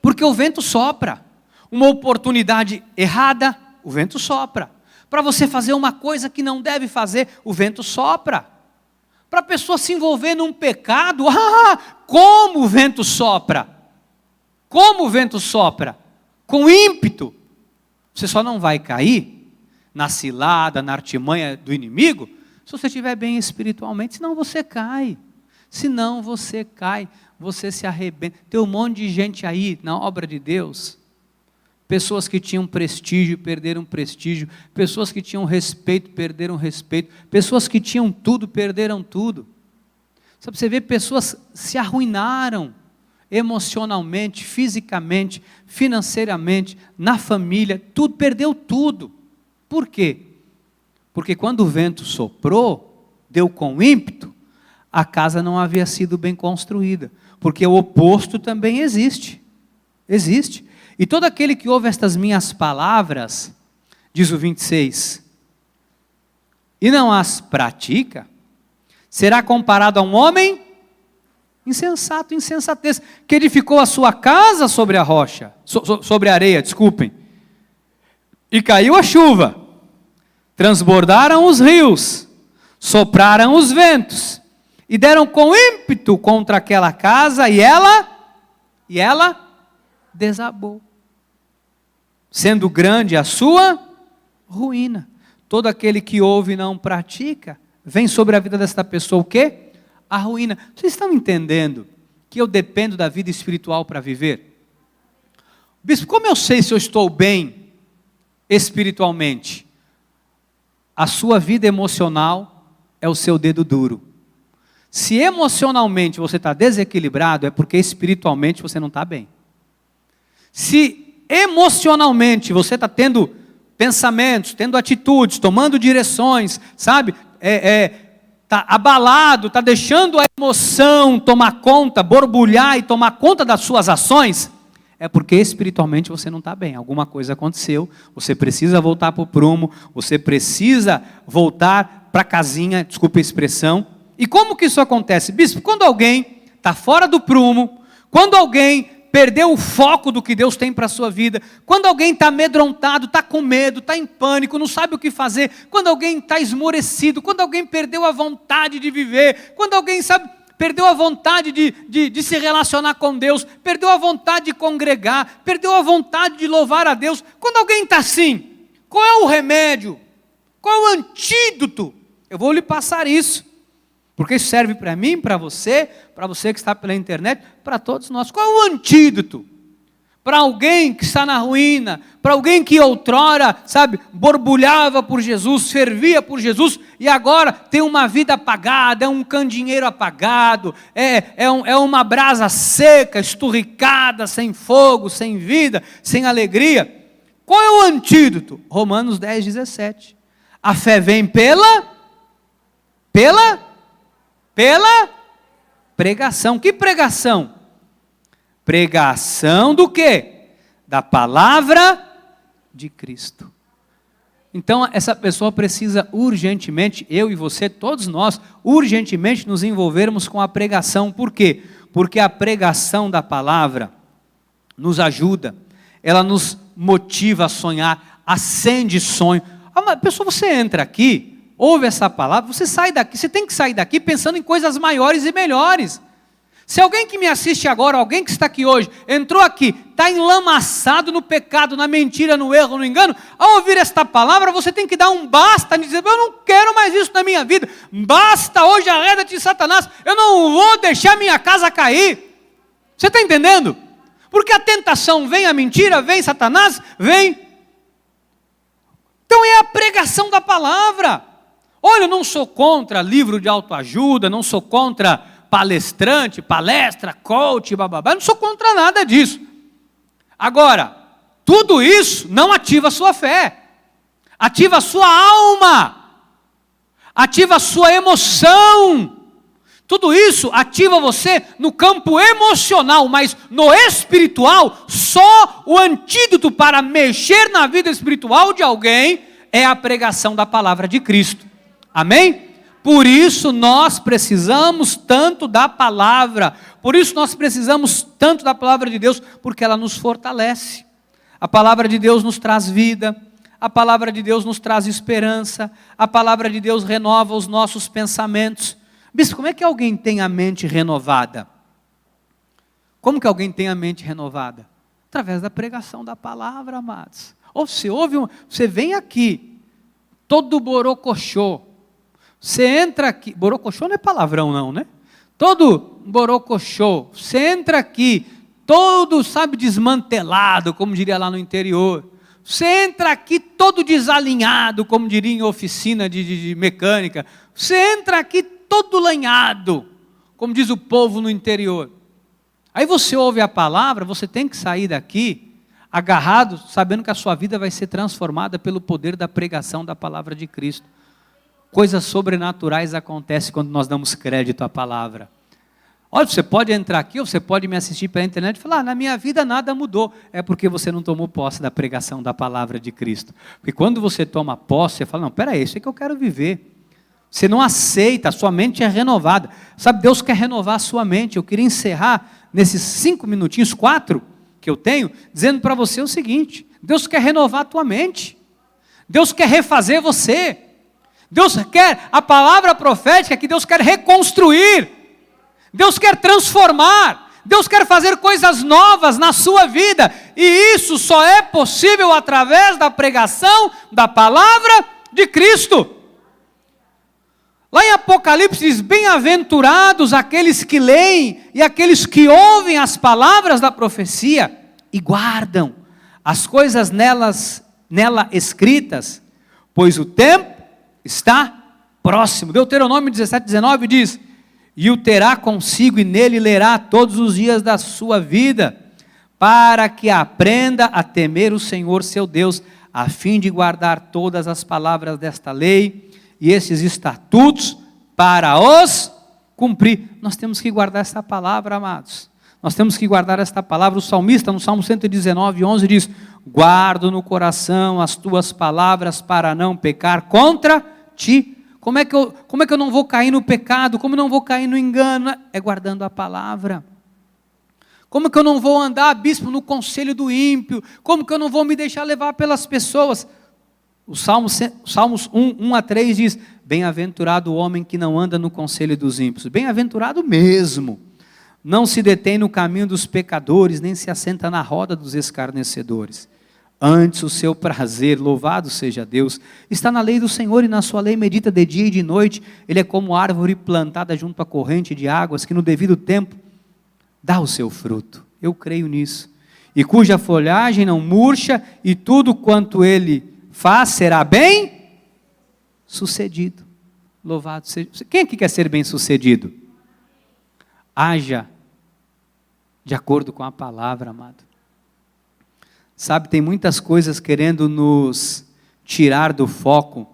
Speaker 1: Porque o vento sopra. Uma oportunidade errada, o vento sopra. Para você fazer uma coisa que não deve fazer, o vento sopra. Para a pessoa se envolver num pecado, como o vento sopra. Como o vento sopra. Com ímpeto, você só não vai cair na cilada, na artimanha do inimigo, se você estiver bem espiritualmente, senão você cai, você se arrebenta. Tem um monte de gente aí na obra de Deus, pessoas que tinham prestígio, perderam prestígio, pessoas que tinham respeito, perderam respeito, pessoas que tinham tudo, perderam tudo. Sabe, você vê pessoas se arruinaram, emocionalmente, fisicamente, financeiramente, na família, tudo, perdeu tudo. Por quê? Porque quando o vento soprou, deu com ímpeto, a casa não havia sido bem construída, porque o oposto também existe, e todo aquele que ouve estas minhas palavras, diz o 26, e não as pratica, será comparado a um homem insensato, insensatez, que edificou a sua casa sobre a rocha, sobre a areia, desculpem, e caiu a chuva, transbordaram os rios, sopraram os ventos, e deram com ímpeto contra aquela casa, e ela desabou, sendo grande a sua ruína. Todo aquele que ouve e não pratica, vem sobre a vida desta pessoa o quê? A ruína. Vocês estão entendendo que eu dependo da vida espiritual para viver? Bispo, como eu sei se eu estou bem espiritualmente? A sua vida emocional é o seu dedo duro. Se emocionalmente você está desequilibrado, é porque espiritualmente você não está bem. Se emocionalmente você está tendo pensamentos, tendo atitudes, tomando direções, sabe, está abalado, está deixando a emoção tomar conta, borbulhar e tomar conta das suas ações, é porque espiritualmente você não está bem, alguma coisa aconteceu, você precisa voltar para o prumo, você precisa voltar para a casinha, desculpa a expressão. E como que isso acontece? Bispo, quando alguém está fora do prumo, quando alguém perdeu o foco do que Deus tem para a sua vida, quando alguém está amedrontado, está com medo, está em pânico, não sabe o que fazer, quando alguém está esmorecido, quando alguém perdeu a vontade de viver, quando alguém, sabe, perdeu a vontade de se relacionar com Deus, perdeu a vontade de congregar, perdeu a vontade de louvar a Deus, quando alguém está assim, qual é o remédio? Qual é o antídoto? Eu vou lhe passar isso, porque isso serve para mim, para você que está pela internet, para todos nós. Qual é o antídoto? Para alguém que está na ruína, para alguém que outrora, sabe, borbulhava por Jesus, fervia por Jesus, e agora tem uma vida apagada, é um candinheiro apagado, é uma brasa seca, esturricada, sem fogo, sem vida, sem alegria. Qual é o antídoto? Romanos 10, 17. A fé vem pela pregação. Que pregação? Pregação do quê? Da palavra de Cristo. Então essa pessoa precisa urgentemente, eu e você, todos nós, urgentemente nos envolvermos com a pregação. Por quê? Porque a pregação da palavra nos ajuda, ela nos motiva a sonhar, acende sonho. Pessoal, você entra aqui, ouve essa palavra, você sai daqui, você tem que sair daqui pensando em coisas maiores e melhores. Se alguém que me assiste agora, alguém que está aqui hoje, entrou aqui, está enlamaçado no pecado, na mentira, no erro, no engano, ao ouvir esta palavra, você tem que dar um basta, e dizer, eu não quero mais isso na minha vida, basta, hoje arreda-te, Satanás, eu não vou deixar minha casa cair. Você está entendendo? Porque a tentação vem, a mentira vem, Satanás vem. Então é a pregação da palavra. Olha, eu não sou contra livro de autoajuda, não sou contra palestrante, palestra, coach, bababá, eu não sou contra nada disso. Agora, tudo isso não ativa a sua fé, ativa a sua alma, ativa a sua emoção. Tudo isso ativa você no campo emocional, mas no espiritual, só o antídoto para mexer na vida espiritual de alguém é a pregação da palavra de Cristo. Amém? Por isso nós precisamos tanto da palavra, por isso nós precisamos tanto da palavra de Deus, porque ela nos fortalece. A palavra de Deus nos traz vida, a palavra de Deus nos traz esperança, a palavra de Deus renova os nossos pensamentos. Bispo, como é que alguém tem a mente renovada? Como que alguém tem a mente renovada? Através da pregação da palavra, amados. Ou você vem aqui, todo borocochô, você entra aqui, borocochô não é palavrão não, né? Todo borocochô, você entra aqui, todo, desmantelado, como diria lá no interior. Você entra aqui todo desalinhado, como diria em oficina de mecânica. Você entra aqui todo lanhado, como diz o povo no interior. Aí você ouve a palavra, você tem que sair daqui, agarrado, sabendo que a sua vida vai ser transformada pelo poder da pregação da palavra de Cristo. Coisas sobrenaturais acontecem quando nós damos crédito à palavra. Olha, você pode entrar aqui, ou você pode me assistir pela internet e falar, na minha vida nada mudou. É porque você não tomou posse da pregação da palavra de Cristo. Porque quando você toma posse, você fala, não, peraí, isso é que eu quero viver. Você não aceita, a sua mente é renovada. Sabe, Deus quer renovar a sua mente. Eu queria encerrar nesses 5 minutinhos, 4 que eu tenho, dizendo para você o seguinte, Deus quer renovar a tua mente. Deus quer refazer você. Deus quer, a palavra profética que Deus quer reconstruir, Deus quer transformar, Deus quer fazer coisas novas na sua vida, e isso só é possível através da pregação da palavra de Cristo. Lá em Apocalipse diz, bem-aventurados aqueles que leem e aqueles que ouvem as palavras da profecia e guardam as coisas nela escritas, pois o tempo está próximo. Deuteronômio 17:19 diz, e o terá consigo e nele lerá todos os dias da sua vida, para que aprenda a temer o Senhor seu Deus, a fim de guardar todas as palavras desta lei e esses estatutos para os cumprir. Nós temos que guardar essa palavra, amados. Nós temos que guardar esta palavra. O salmista no Salmo 119:11 diz, guardo no coração as tuas palavras para não pecar contra ti. Como é que eu não vou cair no pecado? Como eu não vou cair no engano? É guardando a palavra. Como que eu não vou andar, bispo, no conselho do ímpio? Como que eu não vou me deixar levar pelas pessoas? O Salmos 1-3 diz, bem-aventurado o homem que não anda no conselho dos ímpios. Bem-aventurado mesmo. Não se detém no caminho dos pecadores, nem se assenta na roda dos escarnecedores. Antes o seu prazer, louvado seja Deus, está na lei do Senhor e na sua lei medita de dia e de noite. Ele é como árvore plantada junto à corrente de águas, que no devido tempo dá o seu fruto. Eu creio nisso. E cuja folhagem não murcha, e tudo quanto ele faz será bem sucedido. Louvado seja. Quem aqui quer ser bem sucedido? Haja de acordo com a palavra, amado. Sabe, tem muitas coisas querendo nos tirar do foco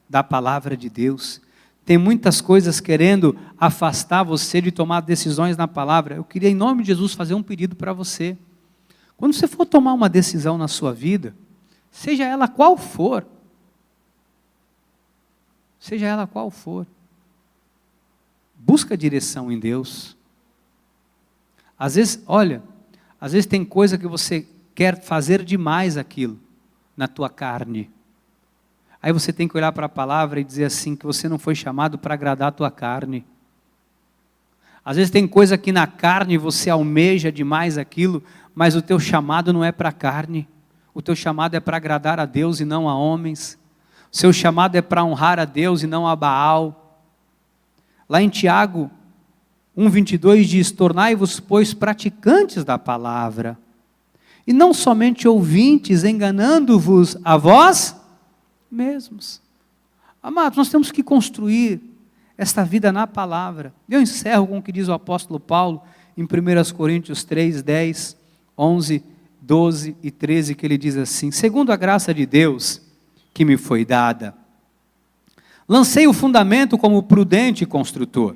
Speaker 1: da palavra de Deus. Tem muitas coisas querendo afastar você de tomar decisões na palavra. Eu queria, em nome de Jesus, fazer um pedido para você. Quando você for tomar uma decisão na sua vida, seja ela qual for, busca direção em Deus. Às vezes, olha, Às vezes tem coisa que você quer fazer demais aquilo, na tua carne. Aí você tem que olhar para a palavra e dizer assim, que você não foi chamado para agradar a tua carne. Às vezes tem coisa que na carne você almeja demais aquilo, mas o teu chamado não é para a carne. O teu chamado é para agradar a Deus e não a homens. O seu chamado é para honrar a Deus e não a Baal. Lá em Tiago 1,22 diz, tornai-vos, pois, praticantes da palavra, e não somente ouvintes, enganando-vos a vós mesmos. Amados, nós temos que construir esta vida na palavra. Eu encerro com o que diz o apóstolo Paulo em 1 Coríntios 3, 10, 11, 12 e 13, que ele diz assim, segundo a graça de Deus que me foi dada, lancei o fundamento como prudente construtor,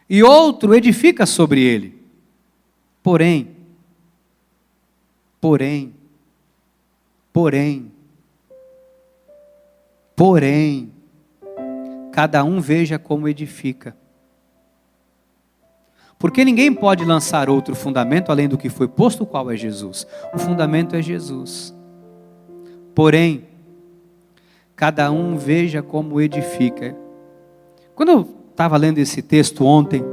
Speaker 1: e outro edifica sobre ele. Porém, cada um veja como edifica. Porque ninguém pode lançar outro fundamento além do que foi posto, o qual é Jesus. O fundamento é Jesus. Porém, cada um veja como edifica. Quando eu estava lendo esse texto ontem,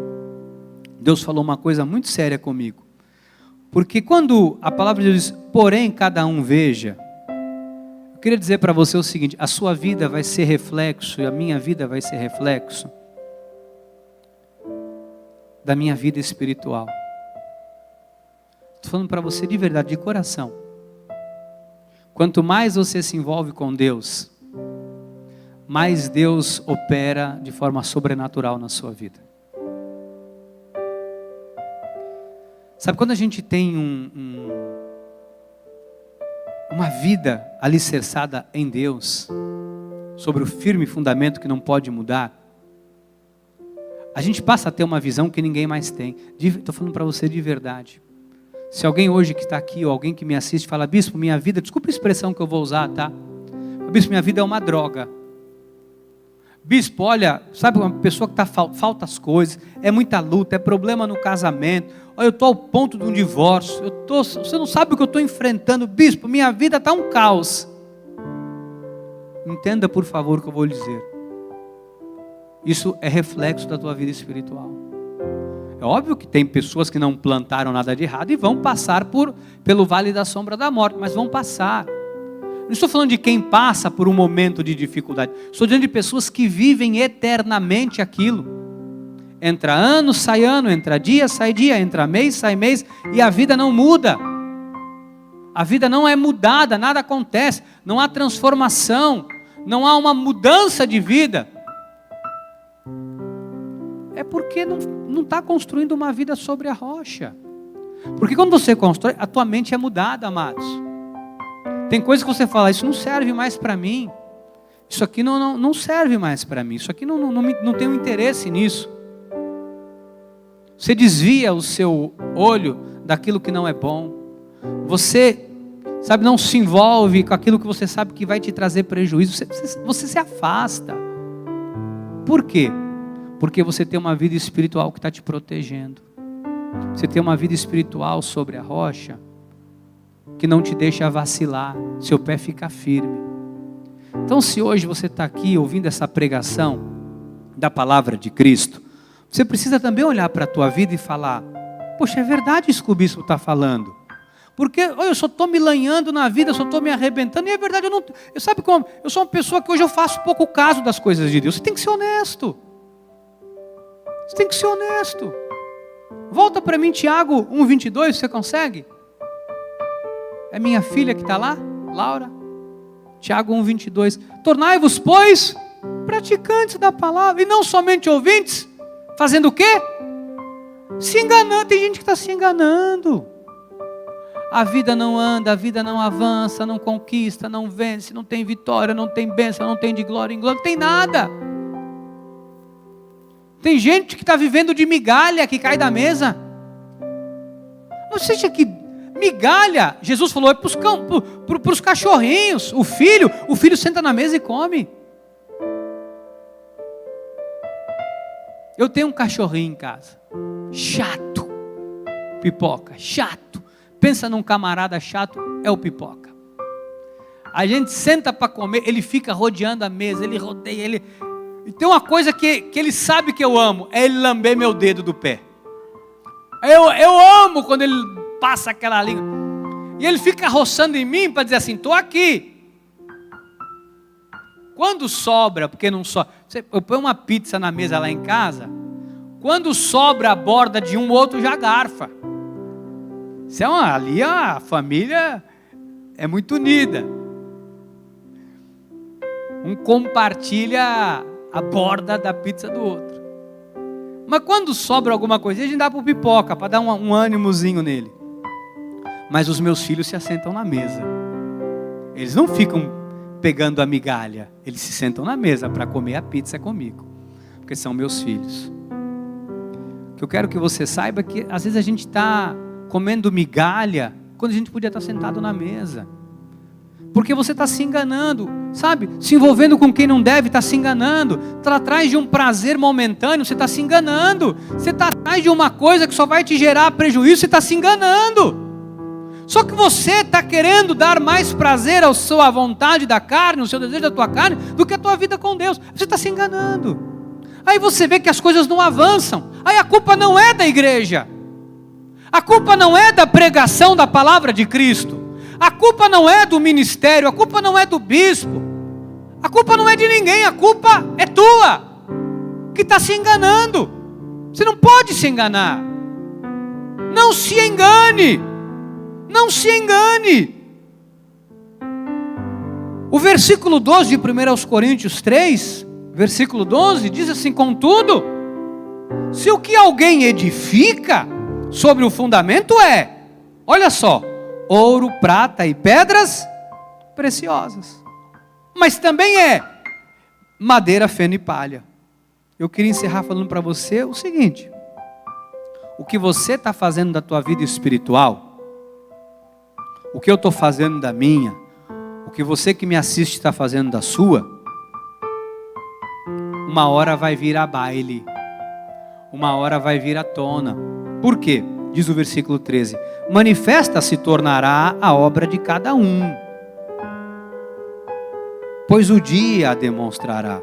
Speaker 1: Deus falou uma coisa muito séria comigo. Porque quando a palavra de Deus diz, porém cada um veja, eu queria dizer para você o seguinte, a sua vida vai ser reflexo, e a minha vida vai ser reflexo da minha vida espiritual. Estou falando para você de verdade, de coração. Quanto mais você se envolve com Deus, mais Deus opera de forma sobrenatural na sua vida. Sabe, quando a gente tem uma vida alicerçada em Deus, sobre o firme fundamento que não pode mudar, a gente passa a ter uma visão que ninguém mais tem. Estou falando para você de verdade. Se alguém hoje que está aqui, ou alguém que me assiste, fala, bispo, minha vida, desculpa a expressão que eu vou usar, tá? Bispo, minha vida é uma droga. Bispo, olha, sabe uma pessoa que falta as coisas, é muita luta, é problema no casamento, olha, eu estou ao ponto de um divórcio, você não sabe o que eu estou enfrentando, bispo, minha vida está um caos. Entenda por favor o que eu vou lhe dizer. Isso é reflexo da tua vida espiritual. É óbvio que tem pessoas que não plantaram nada de errado e vão passar pelo vale da sombra da morte, mas vão passar. Não estou falando de quem passa por um momento de dificuldade. Estou dizendo de pessoas que vivem eternamente aquilo. Entra ano, sai ano, entra dia, sai dia, entra mês, sai mês, e a vida não muda. A vida não é mudada, nada acontece, não há transformação, não há uma mudança de vida. É porque não está construindo uma vida sobre a rocha. Porque quando você constrói, a tua mente é mudada, amados. Tem coisas que você fala, isso não serve mais para mim. Isso aqui não serve mais para mim. Isso aqui não tenho interesse nisso. Você desvia o seu olho daquilo que não é bom. Você, sabe, não se envolve com aquilo que você sabe que vai te trazer prejuízo. Você se afasta. Por quê? Porque você tem uma vida espiritual que está te protegendo. Você tem uma vida espiritual sobre a rocha que não te deixa vacilar, seu pé fica firme. Então, se hoje você está aqui ouvindo essa pregação da palavra de Cristo, você precisa também olhar para a tua vida e falar, poxa, é verdade isso que o bispo está falando. Porque eu só estou me lanhando na vida, eu só estou me arrebentando, e é verdade, sabe como? Eu sou uma pessoa que hoje eu faço pouco caso das coisas de Deus. Você tem que ser honesto. Você tem que ser honesto. Volta para mim, Tiago 1,22, você consegue? É minha filha que está lá, Laura. Tiago 1,22. Tornai-vos, pois, praticantes da palavra, e não somente ouvintes, fazendo o quê? Se enganando. Tem gente que está se enganando. A vida não anda, a vida não avança, não conquista, não vence, não tem vitória, não tem bênção, não tem de glória em glória, não tem nada. Tem gente que está vivendo de migalha, que cai da mesa. Não seja que migalha, Jesus falou, é para os cachorrinhos. O filho senta na mesa e come. Eu tenho um cachorrinho em casa, chato, pipoca, chato. pensa num camarada chato, é o Pipoca. A gente senta para comer, ele fica rodeando a mesa, ele rodeia, ele... E tem uma coisa que ele sabe que eu amo, é ele lamber meu dedo do pé. Eu amo quando ele passa aquela língua. E ele fica roçando em mim para dizer assim, estou aqui. Quando sobra, porque não sobra... Eu ponho uma pizza na mesa lá em casa, quando sobra a borda de um, outro já garfa. Ali a família é muito unida. Um compartilha a borda da pizza do outro. Mas quando sobra alguma coisa, a gente dá para o Pipoca, para dar um ânimozinho nele. Mas os meus filhos se assentam na mesa. Eles não ficam pegando a migalha. Eles se sentam na mesa para comer a pizza comigo. Porque são meus filhos. O que eu quero que você saiba é que às vezes a gente está comendo migalha quando a gente podia estar sentado na mesa. Porque você está se enganando, sabe? Se envolvendo com quem não deve, está se enganando. Está atrás de um prazer momentâneo, você está se enganando. Você está atrás de uma coisa que só vai te gerar prejuízo, você está se enganando. Só que você está querendo dar mais prazer à sua vontade da carne, ao seu desejo da tua carne, do que a tua vida com Deus. Você está se enganando. Aí você vê que as coisas não avançam. Aí a culpa não é da igreja. A culpa não é da pregação da palavra de Cristo. A culpa não é do ministério, a culpa não é do bispo, a culpa não é de ninguém, a culpa é tua, que está se enganando. Você não pode se enganar. Não se engane. Não se engane. O versículo 12 de 1 Coríntios 3, versículo 12, diz assim: contudo, se o que alguém edifica sobre o fundamento olha só, ouro, prata e pedras preciosas, mas também madeira, feno e palha. Eu queria encerrar falando para você o seguinte: o que você está fazendo da tua vida espiritual, o que eu estou fazendo da minha, o que você que me assiste está fazendo da sua, uma hora vai vir a baile, uma hora vai vir à tona. Por quê? Diz o versículo 13: manifesta se tornará a obra de cada um, pois o dia a demonstrará,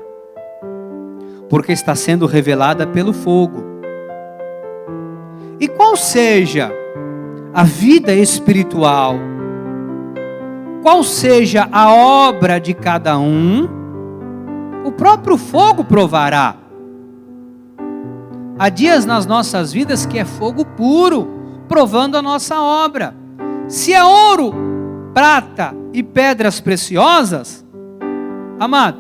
Speaker 1: porque está sendo revelada pelo fogo. E qual seja a vida espiritual, qual seja a obra de cada um, o próprio fogo provará. Há dias nas nossas vidas que é fogo puro, provando a nossa obra. Se é ouro, prata e pedras preciosas, amado,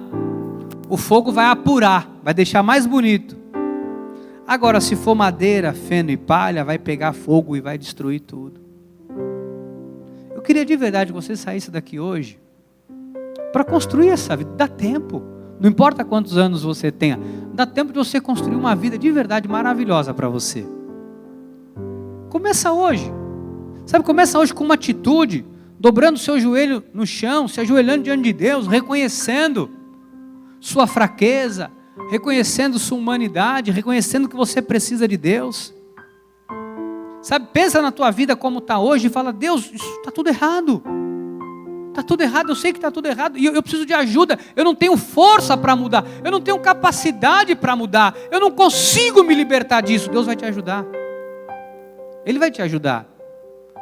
Speaker 1: o fogo vai apurar, vai deixar mais bonito. Agora, se for madeira, feno e palha, vai pegar fogo e vai destruir tudo. Eu queria de verdade que você saísse daqui hoje para construir essa vida. Dá tempo. Não importa quantos anos você tenha, dá tempo de você construir uma vida de verdade maravilhosa para você. Começa hoje. Sabe, começa hoje com uma atitude, dobrando o seu joelho no chão, se ajoelhando diante de Deus, reconhecendo sua fraqueza, reconhecendo sua humanidade, reconhecendo que você precisa de Deus. Sabe, pensa na tua vida como está hoje e fala: Deus, isso está tudo errado. Está tudo errado, eu sei que está tudo errado, e eu preciso de ajuda, eu não tenho força para mudar, eu não tenho capacidade para mudar, eu não consigo me libertar disso. Deus vai te ajudar, Ele vai te ajudar.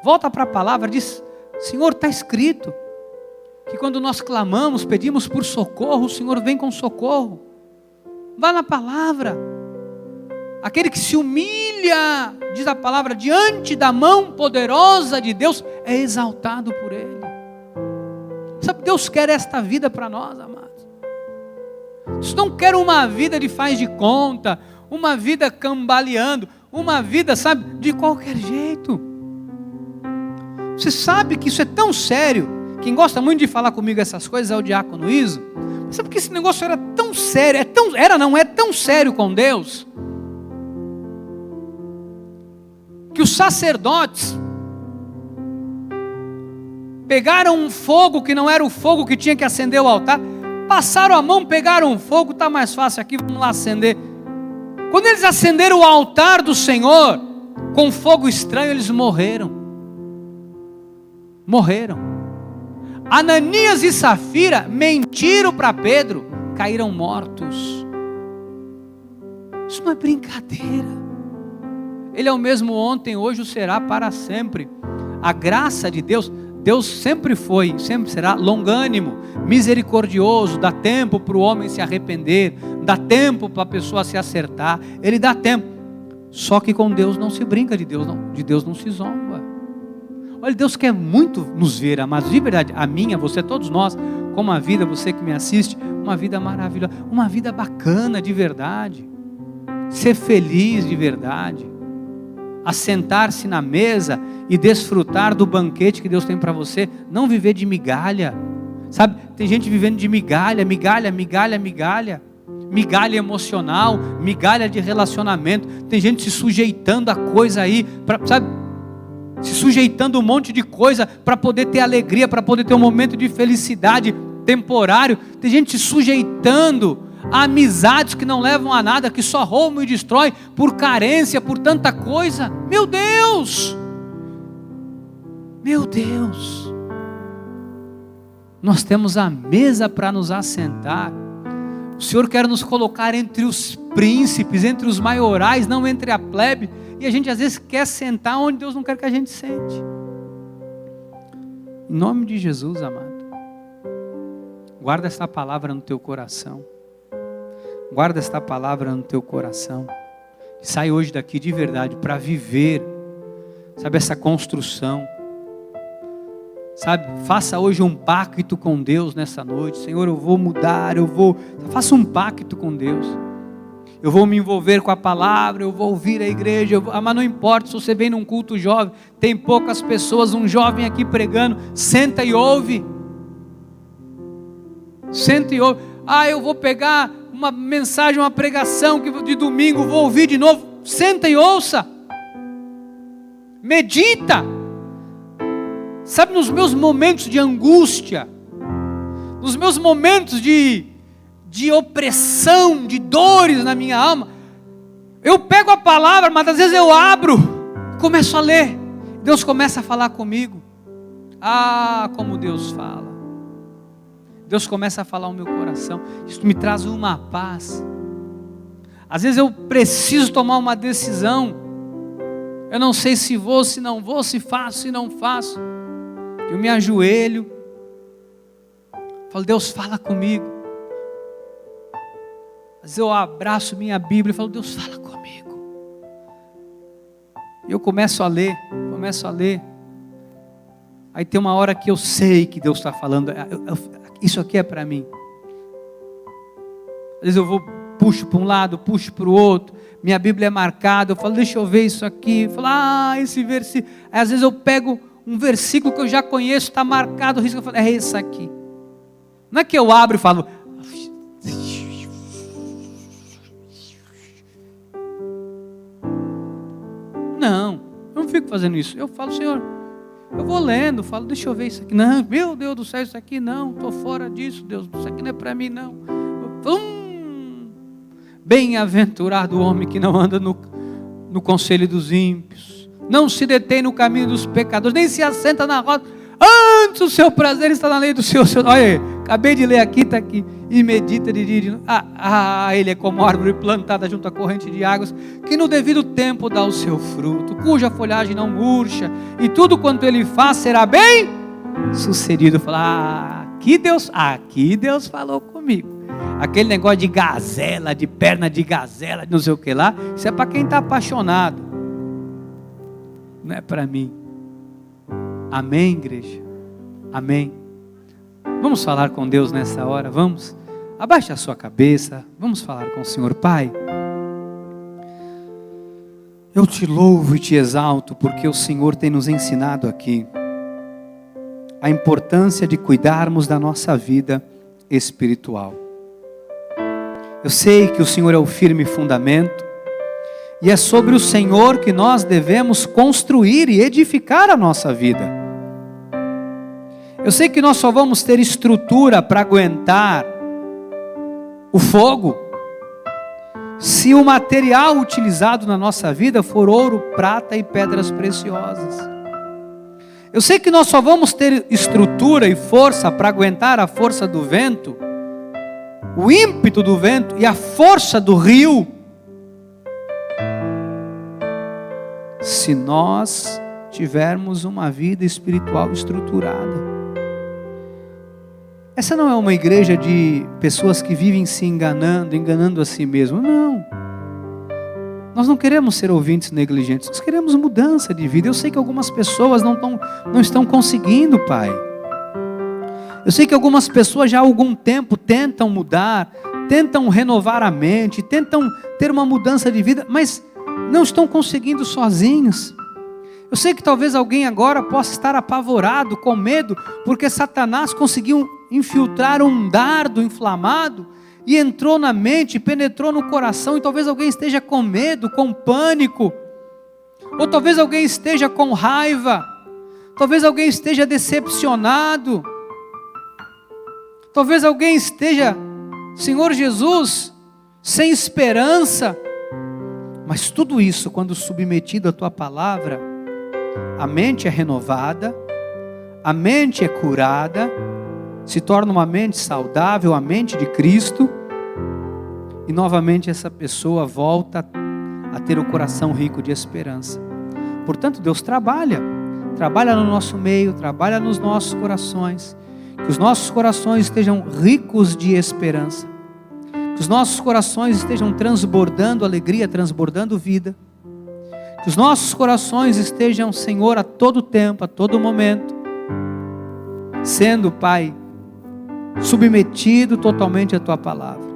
Speaker 1: Volta para a palavra, diz: Senhor, está escrito, que quando nós clamamos, pedimos por socorro, o Senhor vem com socorro. Vá na palavra. Aquele que se humilha, diz a palavra, diante da mão poderosa de Deus, é exaltado por Ele. Sabe, Deus quer esta vida para nós, amados. Deus não quer uma vida de faz de conta, uma vida cambaleando, uma vida, sabe, de qualquer jeito. Você sabe que isso é tão sério. Quem gosta muito de falar comigo essas coisas é o diácono Iso. Mas sabe que esse negócio era tão sério, é tão sério com Deus, que os sacerdotes pegaram um fogo que não era o fogo que tinha que acender o altar, passaram a mão, pegaram um fogo, está mais fácil aqui, vamos lá acender. Quando eles acenderam o altar do Senhor com fogo estranho, eles morreram. morreram. Ananias e Safira mentiram para Pedro, caíram mortos. Isso não é brincadeira. Ele é o mesmo ontem, hoje o será para sempre. A graça de Deus, Deus sempre foi, sempre será longânimo, misericordioso, dá tempo para o homem se arrepender, dá tempo para a pessoa se acertar, Ele dá tempo. Só que com Deus não se brinca, de Deus não se zomba. Olha, Deus quer muito nos ver, amados, de verdade, a minha, você, todos nós, com uma vida, você que me assiste, uma vida maravilhosa, uma vida bacana de verdade, ser feliz de verdade, assentar-se na mesa e desfrutar do banquete que Deus tem para você, não viver de migalha, sabe, tem gente vivendo de migalha, migalha emocional, migalha de relacionamento, tem gente se sujeitando a coisa aí, sabe, se sujeitando a um monte de coisa, para poder ter alegria, para poder ter um momento de felicidade temporário, tem gente se sujeitando a amizades que não levam a nada, que só roubam e destroem, por carência, por tanta coisa, meu Deus, nós temos a mesa para nos assentar, o Senhor quer nos colocar entre os príncipes, entre os maiorais, não entre a plebe, e a gente às vezes quer sentar onde Deus não quer que a gente sente. Em nome de Jesus, amado, guarda esta palavra no teu coração. Guarda esta palavra no teu coração. Sai hoje daqui de verdade para viver, sabe, essa construção. Sabe, faça hoje um pacto com Deus nessa noite. Senhor, eu vou mudar, faça um pacto com Deus. Eu vou me envolver com a palavra, eu vou ouvir a igreja, mas não importa se você vem num culto jovem, tem poucas pessoas, um jovem aqui pregando, senta e ouve. Senta e ouve. Eu vou pegar uma mensagem, uma pregação de domingo, vou ouvir de novo. Senta e ouça. Medita. Sabe, nos meus momentos de angústia, nos meus momentos de opressão, de dores na minha alma, eu pego a palavra, mas às vezes eu abro, começo a ler, Deus começa a falar comigo. Como Deus fala. Deus começa a falar ao meu coração. Isso me traz uma paz. Às vezes eu preciso tomar uma decisão. Eu não sei se vou, se não vou, se faço, se não faço. Eu me ajoelho. Falo, Deus, fala comigo. Às vezes eu abraço minha Bíblia e falo, Deus, fala comigo. E eu começo a ler. Aí tem uma hora que eu sei que Deus está falando. Isso aqui é para mim. Às vezes eu puxo para um lado, puxo para o outro. Minha Bíblia é marcada. Eu falo, deixa eu ver isso aqui. Eu falo, esse versículo. Aí às vezes eu pego um versículo que eu já conheço, está marcado. Eu falo, é esse aqui. Não é que eu abro e falo. Não, eu não fico fazendo isso. Eu falo, Senhor, eu vou lendo, falo, deixa eu ver isso aqui. Não, meu Deus do céu, isso aqui não, estou fora disso, Deus, isso aqui não é para mim não. Bem-aventurado o homem que não anda no conselho dos ímpios, não se detém no caminho dos pecadores, nem se assenta na roda, antes o seu prazer está na lei do Senhor. Olha aí, acabei de ler aqui, está aqui, e medita de dia e de noite. Ele é como árvore plantada junto à corrente de águas, que no devido tempo dá o seu fruto, cuja folhagem não murcha, e tudo quanto ele faz será bem sucedido. Falar, aqui Deus falou comigo. Aquele negócio de gazela, de perna de gazela, não sei o que lá, isso é para quem está apaixonado, não é para mim. Amém, igreja? Amém. Vamos falar com Deus nessa hora, vamos? Abaixe a sua cabeça, vamos falar com o Senhor. Pai, eu te louvo e te exalto, porque o Senhor tem nos ensinado aqui a importância de cuidarmos da nossa vida espiritual. Eu sei que o Senhor é o firme fundamento, e é sobre o Senhor que nós devemos construir e edificar a nossa vida. Eu sei que nós só vamos ter estrutura para aguentar o fogo se o material utilizado na nossa vida for ouro, prata e pedras preciosas. Eu sei que nós só vamos ter estrutura e força para aguentar a força do vento, o ímpeto do vento e a força do rio, se nós tivermos uma vida espiritual estruturada. Essa não é uma igreja de pessoas que vivem se enganando a si mesmo. Não. Nós não queremos ser ouvintes negligentes, nós queremos mudança de vida. Eu sei que algumas pessoas não estão conseguindo, Pai. Eu sei que algumas pessoas já há algum tempo tentam mudar, tentam renovar a mente, tentam ter uma mudança de vida, mas não estão conseguindo sozinhos. Eu sei que talvez alguém agora possa estar apavorado, com medo, porque Satanás conseguiu infiltrar um dardo inflamado e entrou na mente, penetrou no coração, e talvez alguém esteja com medo, com pânico, ou talvez alguém esteja com raiva, talvez alguém esteja decepcionado, talvez alguém esteja, Senhor Jesus, sem esperança. Mas tudo isso, quando submetido à Tua palavra, a mente é renovada, a mente é curada, se torna uma mente saudável, a mente de Cristo, e novamente essa pessoa volta a ter o coração rico de esperança. Portanto, Deus trabalha no nosso meio, trabalha nos nossos corações, que os nossos corações estejam ricos de esperança, que os nossos corações estejam transbordando alegria, transbordando vida, que os nossos corações estejam, Senhor, a todo tempo, a todo momento, sendo, Pai, submetido totalmente à Tua palavra.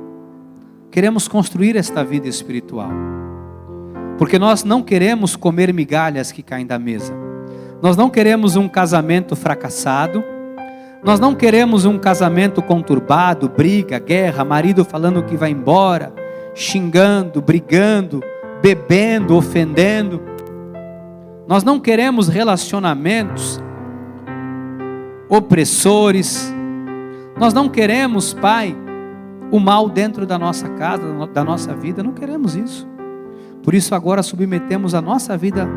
Speaker 1: Queremos construir esta vida espiritual, porque nós não queremos comer migalhas que caem da mesa. Nós não queremos um casamento fracassado, nós não queremos um casamento conturbado, briga, guerra, marido falando que vai embora, xingando, brigando, bebendo, ofendendo. Nós não queremos relacionamentos opressores. Nós não queremos, Pai, o mal dentro da nossa casa, da nossa vida. Não queremos isso. Por isso agora submetemos a nossa vida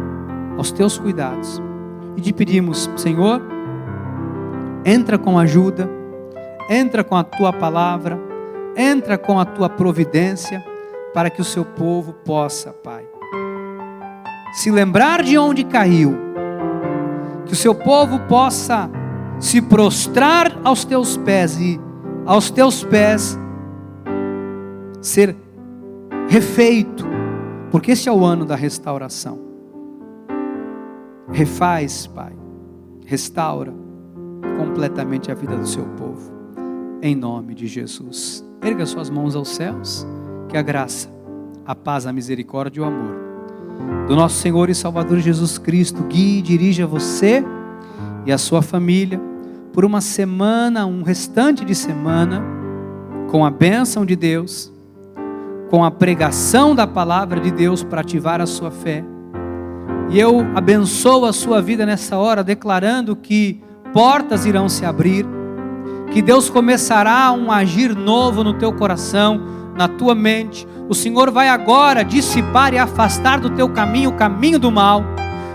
Speaker 1: aos Teus cuidados e te pedimos, Senhor, entra com ajuda, entra com a Tua palavra, entra com a Tua providência, para que o Seu povo possa, Pai, se lembrar de onde caiu, que o Seu povo possa se prostrar aos Teus pés e aos Teus pés ser refeito, porque esse é o ano da restauração. Refaz, Pai, restaura completamente a vida do Seu povo, em nome de Jesus. Erga suas mãos aos céus, que a graça, a paz, a misericórdia e o amor do nosso Senhor e Salvador Jesus Cristo guie e dirija você e a sua família por uma semana, um restante de semana, com a bênção de Deus, com a pregação da palavra de Deus para ativar a sua fé. E eu abençoo a sua vida nessa hora, declarando que portas irão se abrir, que Deus começará um agir novo no teu coração, na tua mente. O Senhor vai agora dissipar e afastar do teu caminho o caminho do mal.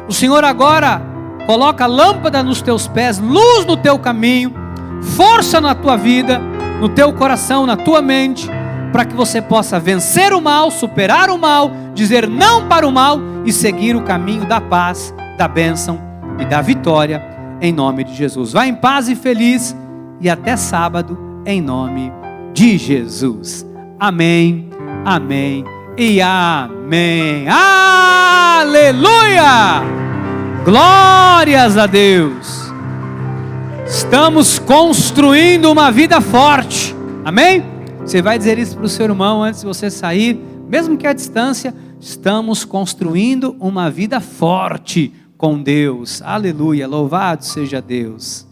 Speaker 1: O Senhor agora coloca lâmpada nos teus pés, luz no teu caminho, força na tua vida, no teu coração, na tua mente, para que você possa vencer o mal, superar o mal, dizer não para o mal e seguir o caminho da paz, da bênção e da vitória, em nome de Jesus. Vá em paz e feliz, e até sábado, em nome de Jesus. Amém, amém e amém. Aleluia! Glórias a Deus. Estamos construindo uma vida forte. Amém? Você vai dizer isso para o seu irmão antes de você sair, mesmo que à distância. Estamos construindo uma vida forte com Deus. Aleluia, louvado seja Deus.